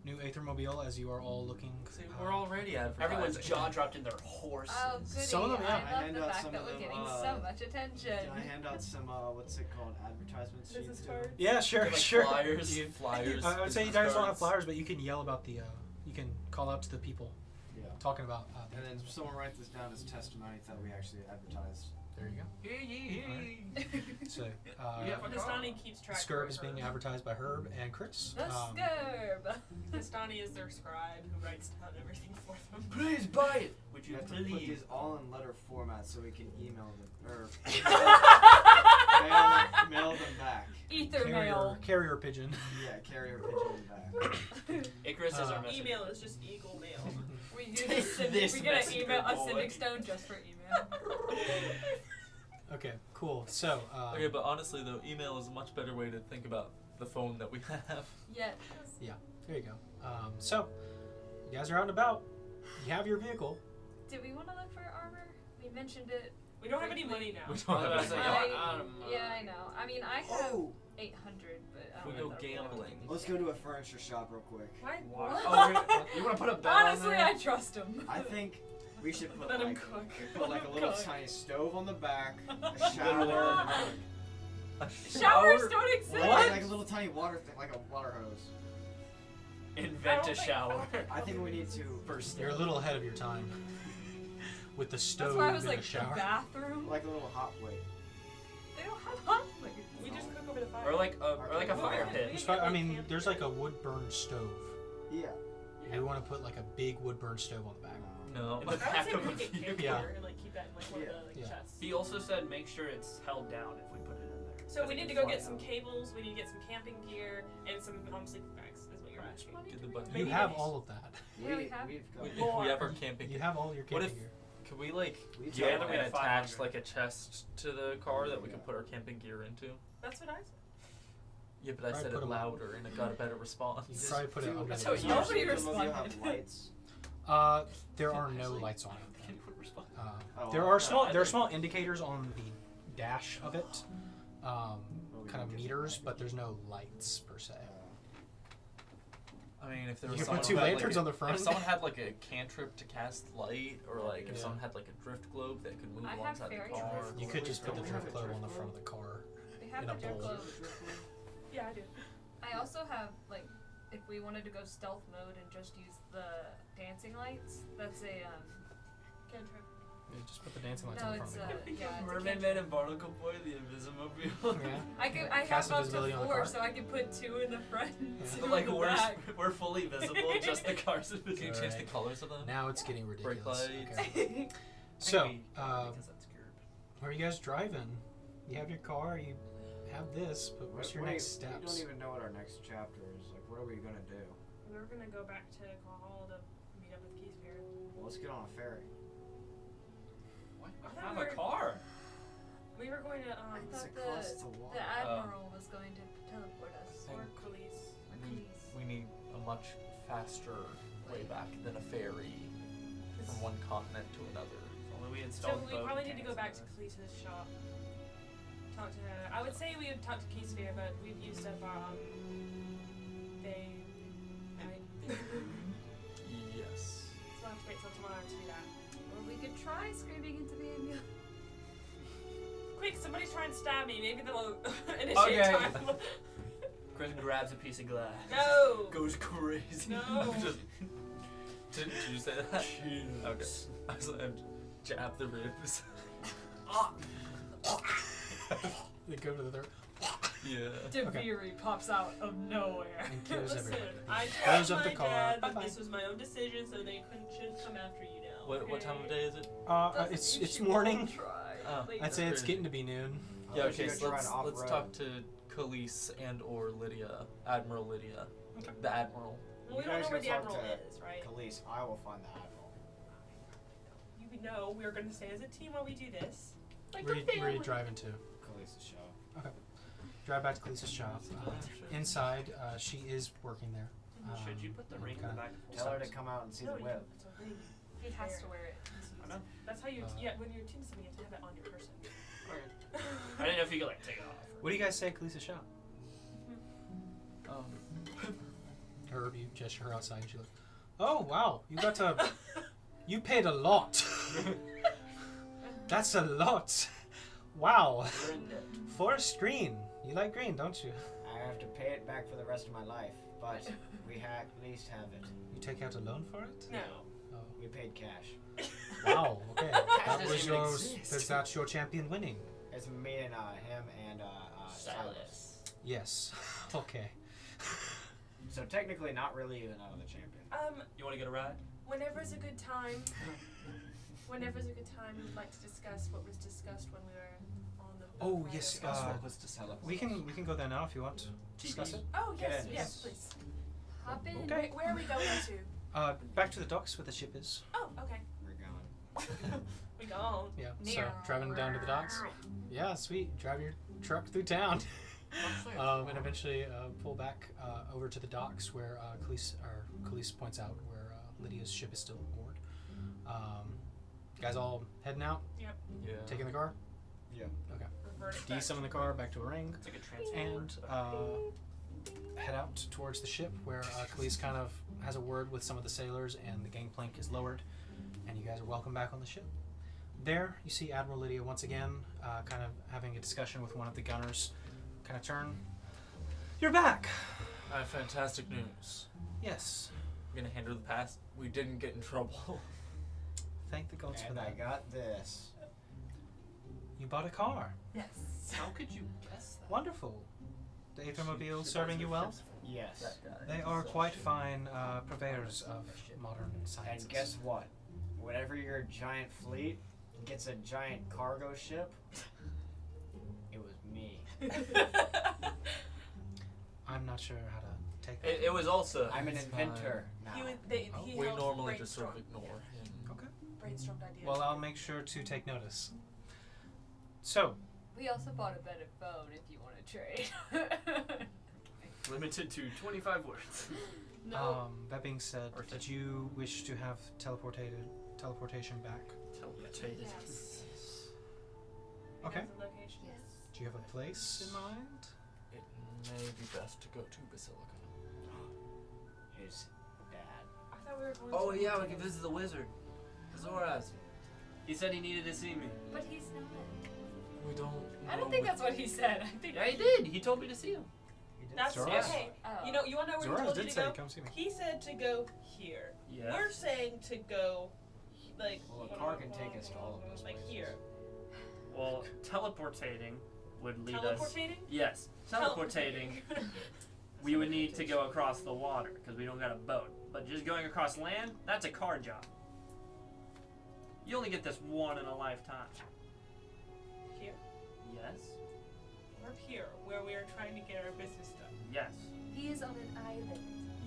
new Aethermobile as you are all looking. We're already advertising. Everyone's jaw dropped in their horses. Oh, goody. Some of them, yeah. I love hand the out fact some that of we're them, getting so much attention. Can I hand out some, what's it called, advertisements? Business sheets? cards? Yeah, sure, Like sure. flyers. Flyers. I would say you business guys don't have cards. flyers, but you can yell about the. You can call out to the people Yeah. talking about. And then someone write this down as testimony that we actually advertised. There you go. Hear ye, hear ye. So, Nastani keeps track. Skirb of is being her. advertised by Herb and Khriss. The Skirb. Nastani is their scribe who writes down everything for them. Please buy it. Would You you have to put please? these all in letter format so we can email them, or mail them back. Ether mail. Carrier pigeon. Yeah, carrier pigeon them back. Icarus is our Uh, messenger. Email is just Eagle Mail. We do this. This We get messenger an email, a boy. civic stone just for email. Okay, cool. So, Okay, but honestly though, email is a much better way to think about the phone that we have. Yes. there you go. So, you guys are out and about. You have your vehicle. Do we want to look for armor? We mentioned it. We don't have any money now. We don't have Say, any- Yeah, I know. I mean, I have Oh, 800, but I We don't go know if we want gambling. let's go to a furniture shop real quick. Why? What? Oh, you want to put a bet Honestly, on I there? trust him. I think we should put Let him like, cook. put like a Let him little cook. tiny stove on the back, a shower, Showers don't exist. like a little tiny water thing, like a water hose. Invent I a don't shower. I think we need to First You're a little ahead of your time. With the stove That's why I was and like, the shower. the bathroom. like a little hot plate. They don't have hot plates. We just cook over the fire. Or like a fire pit. There's I mean, there's like a wood burn stove. Yeah. You want to put like a big wood burn stove on the back. No. In the I back would say of a we could vehicle. camp Yeah. here and like keep that in like one of the like, Yeah. chests. He also said make sure it's held down if we put it in there. So we Because need it to can go get fly some out. cables. We need to get some camping gear and some sleeping bags. Is what you're asking. Get the button. You Maybe have it's- all of that. Yeah, we have. We've got If More. we ever camping, You have all your What camping if- gear. could we like we've get got we and have attach 500. like a chest to the car that we could put our camping gear into? That's what I said. Yeah, but I Probably said put it 'em- how and it got a better You response. could probably put it under That's the how hood. you Nobody Usually some of you responded. have lights. There are no lights on it. Oh, There well, are yeah, small I there are think- small indicators on the dash of it, kind of meters, but there's no lights per se. I mean, if there You was could put someone two who had, lanterns like, on the front. If someone had like a cantrip to cast light, or like if Yeah. someone had like a drift globe that could move I have alongside the fairy car. drift You could just put the Don't drift have a globe drift on the front globe. of the car. They have In the a drift bowl. globe. Yeah, I do. I also have like, if we wanted to go stealth mode and just use the dancing lights, that's a Cantrip. Yeah, just put the dancing lights no, on the it's front of the car. yeah, it's a Mermaid cantrip. Man and Barnacle Boy, the Invisimobile. Yeah. I Cast have up invisibility to on the 4, car. so I can put 2 in the front, Yeah. 2 Like in the we're back. we're fully visible, just the cars are Can you visible. change the Alright. colors of them? Now it's getting Brake ridiculous. lights. Okay. So, Maybe, because that's good. where are you guys driving? You have your car, you have this, but what's your next We steps? don't even know what our next chapter is. Like, what are we gonna do? We're gonna go back to Hall to meet up with Keyspear. Well, let's get on a ferry. Why I have thought a car? We were going to I It's thought across the the water. admiral was going to teleport us. or Khalees. We need a much faster way back than a ferry from one continent to another. If only we So installed we probably need to go back to Khalees' shop. Talk to her. I would say we would talk to Keysphere, but we've used up our they. Right? Yes. So I'll have to wait till tomorrow to do that. Or we could try screaming into the ambulance. Quick, somebody's trying to stab me. Maybe they'll initiate Okay. time. Chris grabs a piece of glass. No. Goes crazy. No. Just, did you say that? Okay. I was like, jab the ribs. They go to the third. Yeah. Deviri pops out of nowhere. And kills Listen, everybody. I Blows told up my the car. dad that Bye-bye. this was my own decision, so they shouldn't come after you now. What time of day is it? It's morning. Oh, I'd say it's getting to be noon. Yeah, Unless okay, you're so trying let's off-road. talk to Khalees and or Lydia. Admiral Lydia. Okay. The Admiral. Well, we You don't guys know where go the talk admiral to is, right? Khalees, I will find the admiral. You know we're going to stay as a team while we do this. Like Where a are you family. driving to? Khalees' shop. Drive back to Khalees' shop. Inside, she is working there. Should you put the ring in the kinda back? Tell her to come out and see No, the you whip. don't. It's a ring. He has to wear it. I know. That's how you. Uh, Yeah, when you're team something, you have to have it on your person. I didn't know if you could like take it off. What do you guys say at Khalees' shop? Herb, you gesture her outside and she looks, oh, wow, you got to, you paid a lot. That's a lot. Wow. You're in debt. Forest green. You like green, don't you? I have to pay it back for the rest of my life, but we at least have it. You take out a loan for it? No. Oh. We paid cash. Wow, okay. That doesn't was even yours. exist. That's your champion winning. It's me and him and Silas. Yes. Okay. So technically, not really even another champion. You want to get a ride? Whenever's a good time. Whenever's a good time, we'd like to discuss what was discussed when we were on the. Oh, Friday. yes, We we can go there now if you want to discuss it. Oh Get yes, in. yes, please. Hop in. Okay. Where are we going to? Back to the docks where the ship is. Oh, okay. We're going. We gone. Yeah. So Near. driving down to the docks. Yeah, sweet. Drive your truck through town. And eventually pull back over to the docks where Khalees points out where Lydia's ship is still moored. Guys all heading out, Yeah. taking the car? Yeah. Okay. Revert it back. De-summon the car back to a ring It's like a transfer. and head out towards the ship where Khalees kind of has a word with some of the sailors and the gangplank is lowered and you guys are welcome back on the ship. There you see Admiral Lydia once again kind of having a discussion with one of the gunners. Kind of turn. You're back! I have fantastic news. Yes. I'm gonna hand her the pass. We didn't get in trouble. Thank the gods for And I that. got this. You bought a car. Yes. How could you guess that? Wonderful. The Aethermobile serving you well? Yes. They are quite fine purveyors of modern sciences. And guess what? Whenever your giant fleet gets a giant cargo ship, it was me. I'm not sure how to take that. It was also. I'm an It's inventor now. He We helped normally just sort of brainstorm. ignore him. Okay. Brainstormed ideas. Well, I'll make sure to take notice. So, We also bought a better phone if you want to trade. Limited to 25 words. No. that being said, Or did you wish to have teleportation back? Teleportated. Yes. Okay. Has a location. Yes. Do you have a place in mind? It may be best to go to Basilica. His dad. I thought we were going Oh to yeah, we together. can visit the wizard. Zoraz. He said he needed to see me. But he's not. We don't. I don't think that's what he said. I think Yeah, he did. He told me to see him. He did That's Zoraz. okay. Oh. You know, you want to know where he Zoraz told you did to say, go? come see me. He said to go here. Yeah. We're saying to go, like. Well, a car can take us to all of those Like places. here. Well, teleportating would lead us. Teleportating? Yes, teleportating. We would need to go across the water because we don't got a boat. But just going across land, that's a car job. You only get this one in a lifetime. Here. Yes. We're here, where we are trying to get our business done. Yes. He is on an island.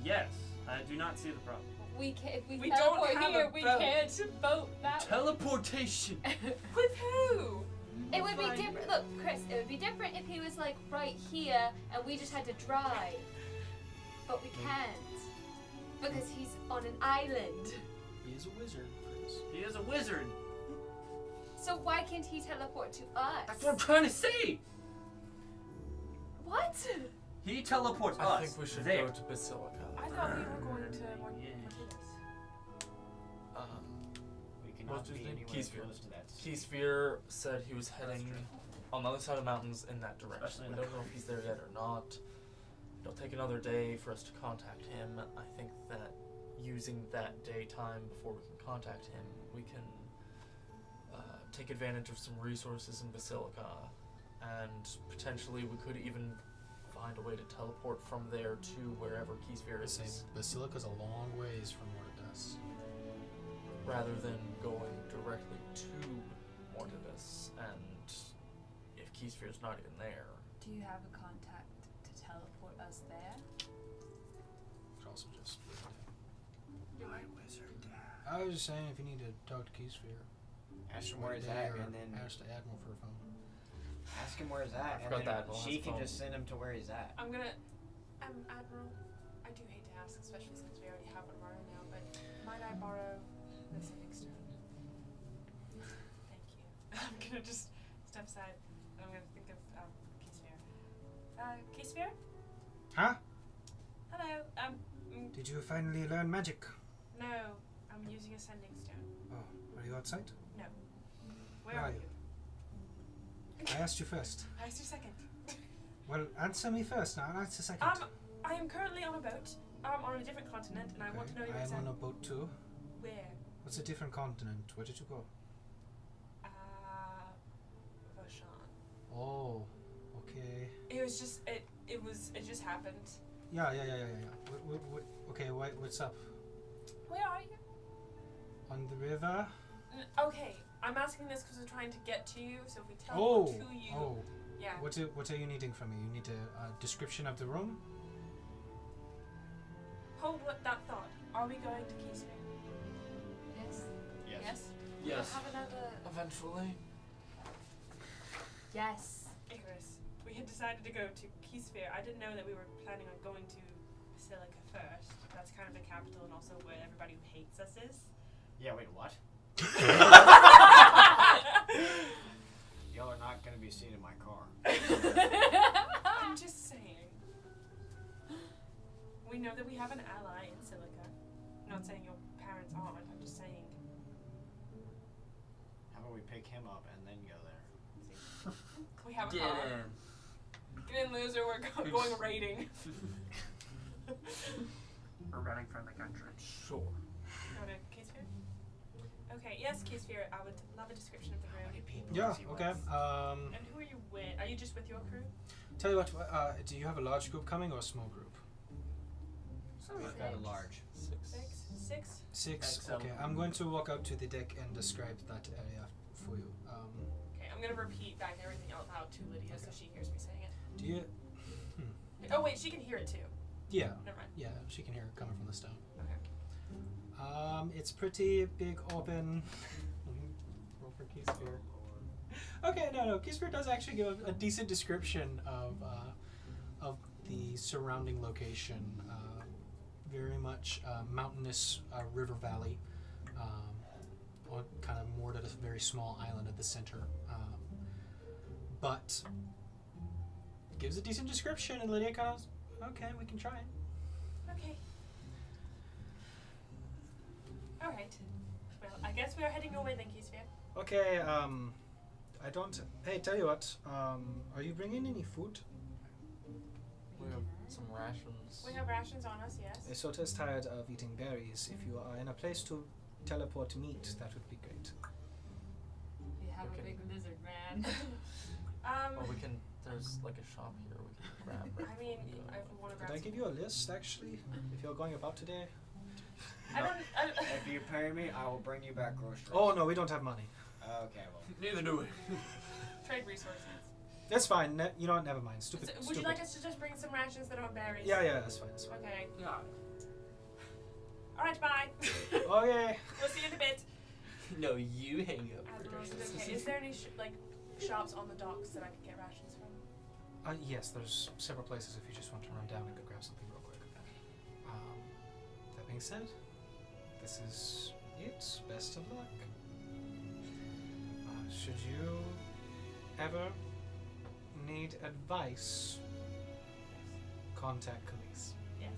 Yes. I do not see the problem. We can't. If we, We don't teleport have here, a we boat. can't boat that. Teleportation. With who? It would be Fine. different. Look, Chris, it would be different if he was like right here and we just had to drive. But we can't. Because he's on an island. He is a wizard, Chris. He is a wizard. So why can't he teleport to us? That's what I'm trying to say. What? He teleports us. I think we should there. go to Basilica. I thought we were going to Martinez. We cannot What's his be name? anywhere Keysphere. close to that. Keysphere said he was heading on the other side of the mountains in that direction. Especially in We the don't know if he's there yet or not. It'll take another day for us to contact him. I think that using that daytime before we can contact him, we can take advantage of some resources in Basilica and potentially we could even find a way to teleport from there to wherever Keysfear Say is, Basilica's a long ways from Mortibus. rather than going directly to Mortibus. And if Keysfear's not even there, Do you have a contact to teleport us there? Could also just. My wizard dad. I was just saying, if you need to talk to Keysfear, Ask him where he's at, and then ask the Admiral for a phone. ask him where he's at, I forgot and then that Admiral she has a can phone. just send him to where he's at. I'm gonna. Admiral, I do hate to ask, especially since we already have one of our own now, but might I borrow the sending stone? Thank you. I'm gonna just step aside. And I'm gonna think of Keysfear. Keysfear? Huh? Hello. Did you finally learn magic? No, I'm using a sending stone. Oh, are you outside? No. Where are you? I asked you first. I asked you second. Well, answer me first. Now, I'll answer second. I am currently on a boat. On a different continent, and I want to know your I am exact. on a boat too. Where? What's a different continent? Where did you go? Voshan. Oh, okay. It was just it just happened. Yeah. Okay, what's up? Where are you? On the river? Okay, I'm asking this because we're trying to get to you. So if we teleport to you, yeah. What are you needing from me? You need a description of the room? Hold that thought. Are we going to Keysfear? Yes. Yes. yes, Have another. eventually. Yes. Icarus, we had decided to go to Keysfear. I didn't know that we were planning on going to Basilica first. That's kind of the capital and also where everybody who hates us is. Yeah, wait, what? Y'all are not going to be seen in my car. I'm just saying. We know that we have an ally in Silica. I'm not saying your parents aren't. I'm just saying. How about we pick him up and then go there? We have a Get car. in. Get in, loser. We're going raiding. We're running from the country. Sure. Go to Keysfear? Okay, yes, Keysfear. I would love a description of the room. Yeah, okay. And who are you with? Are you just with your crew? Tell you what, do you have a large group coming or a small group? We've got a large. Six? Six? Okay, I'm going to walk out to the deck and describe that area for you. Okay, I'm gonna repeat back everything out loud to Lydia so she hears me saying it. Do you... Oh wait, she can hear it too. Yeah. Never mind. Yeah, she can hear it coming from the stone. Okay. It's pretty big, open... Roll for Keysfear. Okay, no, Keysfear does actually give a decent description of the surrounding location. Very much mountainous river valley, on kind of moored at a very small island at the center. But gives a decent description, and Lydia kind of, okay, we can try it. Okay. Alright. Well, I guess we are heading your way then, Keysfear. Okay, I don't... Hey, tell you what, are you bringing any food? We have some rations. We have rations on us, yes. Isota is tired of eating berries. If you are in a place to teleport meat, that would be great. We have Okay. a big lizard man. Or we can, there's like a shop here we can grab. I mean, I want to grab Could I some- give you a list, actually, if you're going about today? If you pay me, I will bring you back groceries. Oh, no, we don't have money. Okay, well. Neither do we. Trade resources. That's fine. You know what? Never mind. Stupid. So, would stupid. you like us to just bring some rations that aren't berries? Yeah, that's fine. That's fine. Okay. Yeah. Alright, bye. Okay. We'll see you in a bit. No, you hang up. Admiral, is it okay? Is there any shops on the docks that I could get rations from? Yes, there's several places if you just want to run down and go grab something real quick. That being said, this is it. Best of luck. Should you ever need advice, contact Khriss. Yes.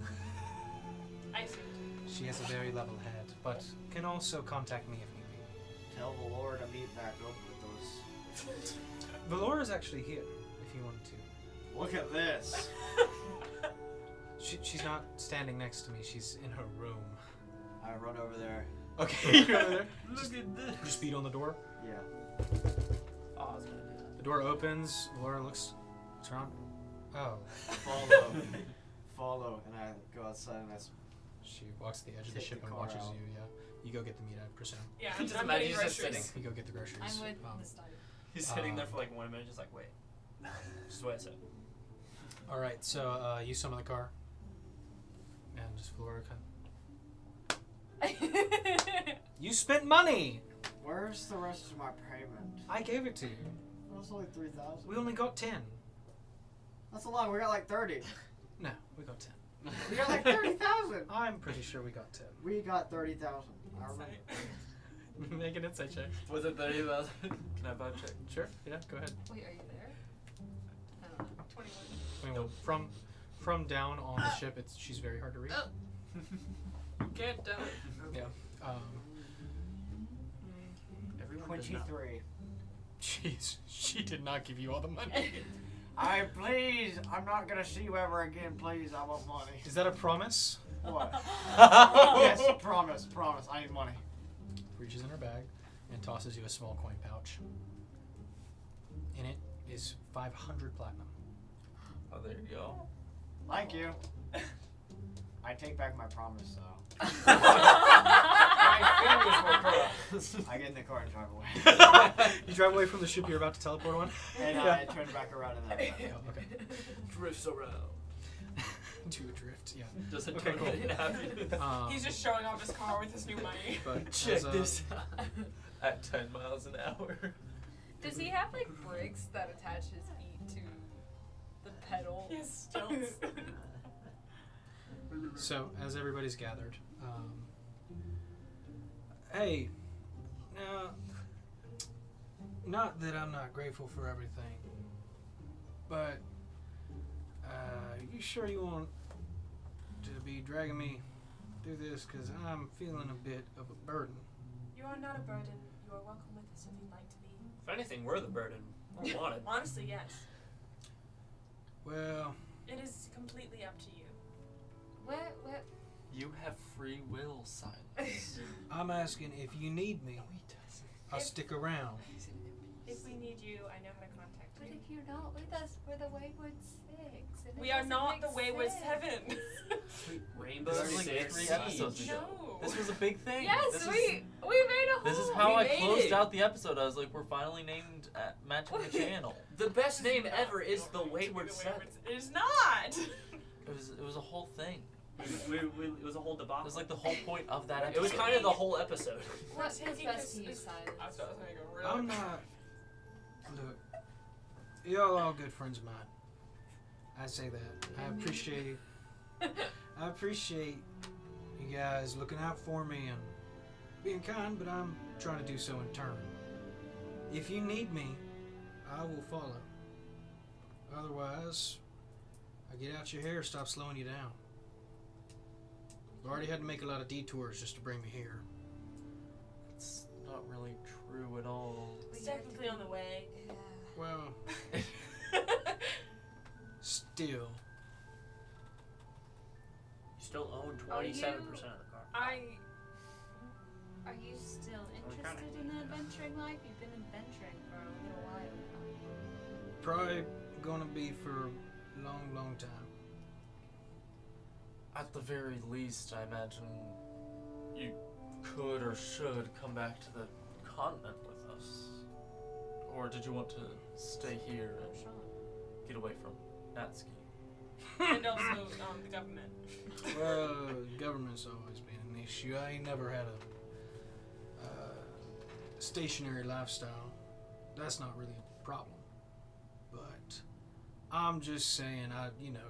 I assumed. She has a very level head, but can also contact me if need be. Tell Valor to meet back up with those. Valor is actually here, if you want to. Look at this. She's not standing next to me, she's in her room. I run over there. Okay, you're over there. Look at this. Just beat on the door. Yeah. Oh, I was gonna do that. The The door opens. Laura looks around. Oh. Follow, and I go outside and She walks to the edge of the Take ship the and car watches out. you. Yeah. You go get the meat, I presume. Yeah, Just I'm imagine getting he's just groceries. sitting. You go get the groceries. I'm with Um, the study. He's sitting there for like 1 minute, just like, wait. This is what I said. All right. So you summon the car, and just Flora. You spent money. Where's the rest of my payment? I gave it to you. That's only 3,000. We only got 10. That's a lot. We got like 30. No, we got 10. We got like 30,000. I'm pretty sure we got 10. We got 30,000. I remember. Make an insight check. Was it 30,000? Can I vibe check? Sure. Yeah. Go ahead. Wait, are you there? I don't know. 21. Well, from down on the ship, she's very hard to read. You can't tell. Yeah. Everyone does not. 23. Jeez, she did not give you all the money. Please, I'm not gonna see you ever again. Please, I want money. Is that a promise? What? Yes, promise. I need money. Reaches in her bag and tosses you a small coin pouch. In it is 500 platinum. Oh, there you go. Thank you. I take back my promise, though. My fingers were crossed. I get in the car and drive away. You drive away from the ship you're about to teleport on? And I turn back around and then. Oh, okay. Drifts around. To adrift, yeah. Doesn't Okay, turn cool. into happiness. He's just showing off his car with his new money. But Check as, this out. At 10 miles an hour. Does he have like bricks that attach his feet to the pedal? He has stilts. So, as everybody's gathered, hey, now, not that I'm not grateful for everything, but you sure you want to be dragging me through this? Because I'm feeling a bit of a burden. You are not a burden. You are welcome with us if you'd like to be. If anything, we're the burden. We're wanted. Honestly, yes. Well, It is completely up to you. Where? You have free will, Silas. I'm asking if you need me, No, he doesn't. I'll stick around. He's an If we need you, I know how to contact But you. if you're not with us, we're the Wayward Six. And it We are doesn't not make the Wayward sense. Seven. Rainbow This is like Six 3 Siege. episodes ago. No. This was a big thing. Yes, this we is, made a whole. This is how We I made closed it. out the episode. I was like, we're finally named at matching the channel. The best name ever is the Wayward Seven. It is not. It was a whole thing. It was a whole It debacle. was like the whole point of that episode. It was kind of the whole episode. What's taking best to this- you, this- Silas? I was going to go really I'm not. Look, y'all all good friends of mine. I say that. I appreciate you guys looking out for me and being kind, but I'm trying to do so in turn. If you need me, I will follow. Otherwise, I get out your hair, stop slowing you down. I've already had to make a lot of detours just to bring me here. It's not really true at all. It's technically on the way. Yeah. Well, still. You still own 27% of the car. Are you still interested in the adventuring life? You've been adventuring for a little while now. Probably gonna be for a long, long time. At the very least, I imagine you could or should come back to the continent with us. Or did you want to stay here and get away from Natsuki? And also the government. Well, government's always been an issue. I ain't never had a stationary lifestyle. That's not really a problem. But I'm just saying,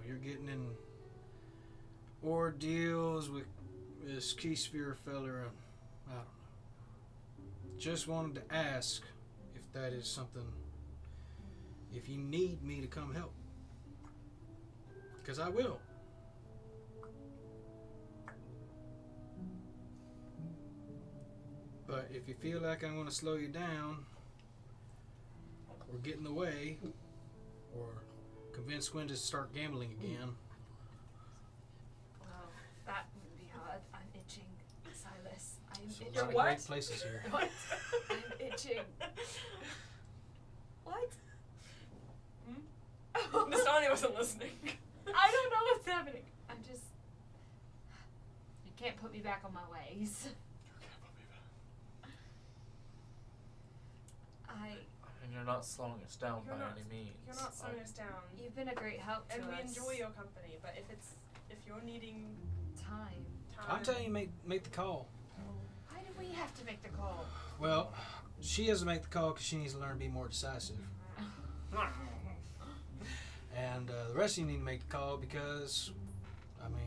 you're getting in ordeals with this Keysphere feller, and I don't know. Just wanted to ask if that is something, if you need me to come help. Because I will. But if you feel like I'm going to slow you down, or get in the way, or convince Gwen to start gambling again, Wow, that would be hard. I'm itching, Silas. I'm there's a itching. lot of what? great places here. What? I'm itching. What? wasn't listening. I don't know what's happening. I'm just. You can't put me back on my ways. And you're not slowing us down You're by not- any means. You're not slowing us down. You've been a great help to And we us. enjoy your company, but if you're needing time. I'm telling you, make the call. Why do we have to make the call? Well, she has to make the call because she needs to learn to be more decisive. And the rest of you need to make the call because, I mean...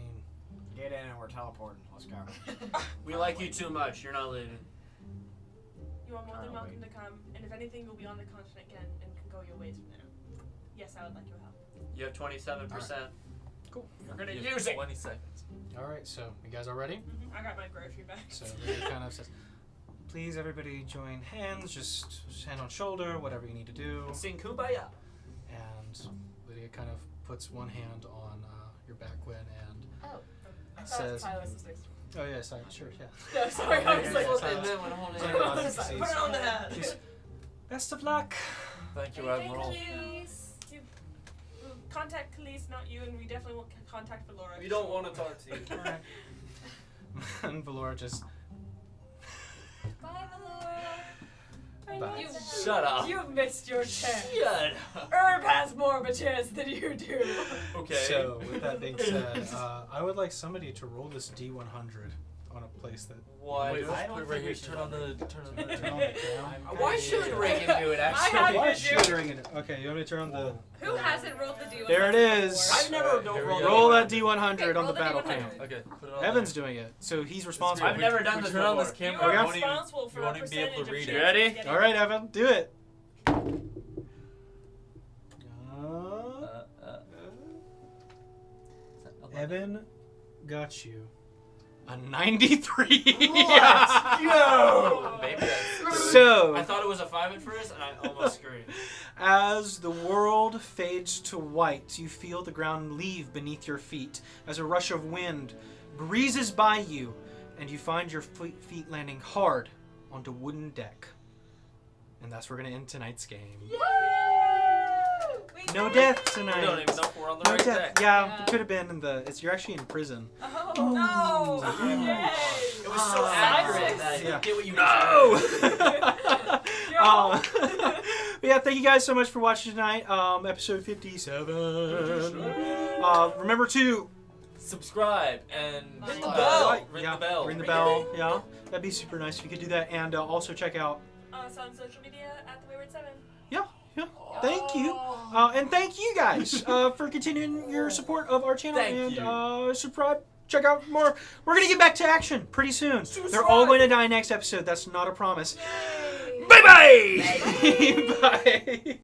Get in and we're teleporting. Let's go. We like you too much. You're not leaving. You are more than welcome to come, and if anything, you'll be on the continent again and can go your ways from there. Yes, I would like your help. You have 27%. Cool. You're gonna You have use it. 20 seconds. Alright, so you guys all ready? I got my grocery bag. So Lydia kind of says, please everybody join hands, just hand on shoulder, whatever you need to do. Sing Kumbaya. And Lydia kind of puts one hand on your back win and Oh. I thought says, Silas was next to me. oh yeah, sorry, sure, yeah. No, sorry, I was like, Yeah, what yeah, the yeah. Put it on the hat. She's, best of luck. Thank you, Thank Admiral. you. Contact Khalees, not you, and we definitely will contact Valora. We don't want to talk to you. Alright. And Valora just... Bye, Valora. Bye. You Shut up. You missed your chance. Shut up. Herb has more of a chance than you do. Okay. So, with that being said, I would like somebody to roll this D100 on a place that... Why? Wait, Just I put don't it right think here. we should Turn on the. Turn on the ground. Why should Reagan do it, actually? I Why had is to do shivering in it? Okay, you want me to turn on the... Who hasn't rolled the D100 There it is. I've never Here we rolled go. Roll that it. D100 on roll the the battle D100. cam. Okay. Put it on Evan's doing it, so he's responsible. I've never done we this turn on this before. You camera. are I won't even- responsible for you a won't even be able to percentage of read it. chance You ready? of getting All right, Evan, do it. Evan got you a 93. Let's go! Baby, that's So, I thought it was a 5 at first, and I almost screamed. as the world fades to white, you feel the ground leave beneath your feet as a rush of wind breezes by you, and you find your feet landing hard onto wooden deck. And that's where we're going to end tonight's game. No death tonight. We don't even know if we're on the No right death. deck. Yeah, it could have been in the. You're actually in prison. Oh, no! Yay! It was so accurate that Yeah. you get what you No. But yeah, thank you guys so much for watching tonight. Episode 57. Remember to Subscribe and Ring the bell. Ring yeah, the bell. Ring the bell. Yeah, that'd be super nice if you could do that. And also check out. Us on social media at the Wayward 7. Yeah. Thank you. And thank you guys for continuing your support of our channel. Thank and subscribe. Check out more. We're going to get back to action pretty soon. They're all going to die next episode. That's not a promise. Bye-bye!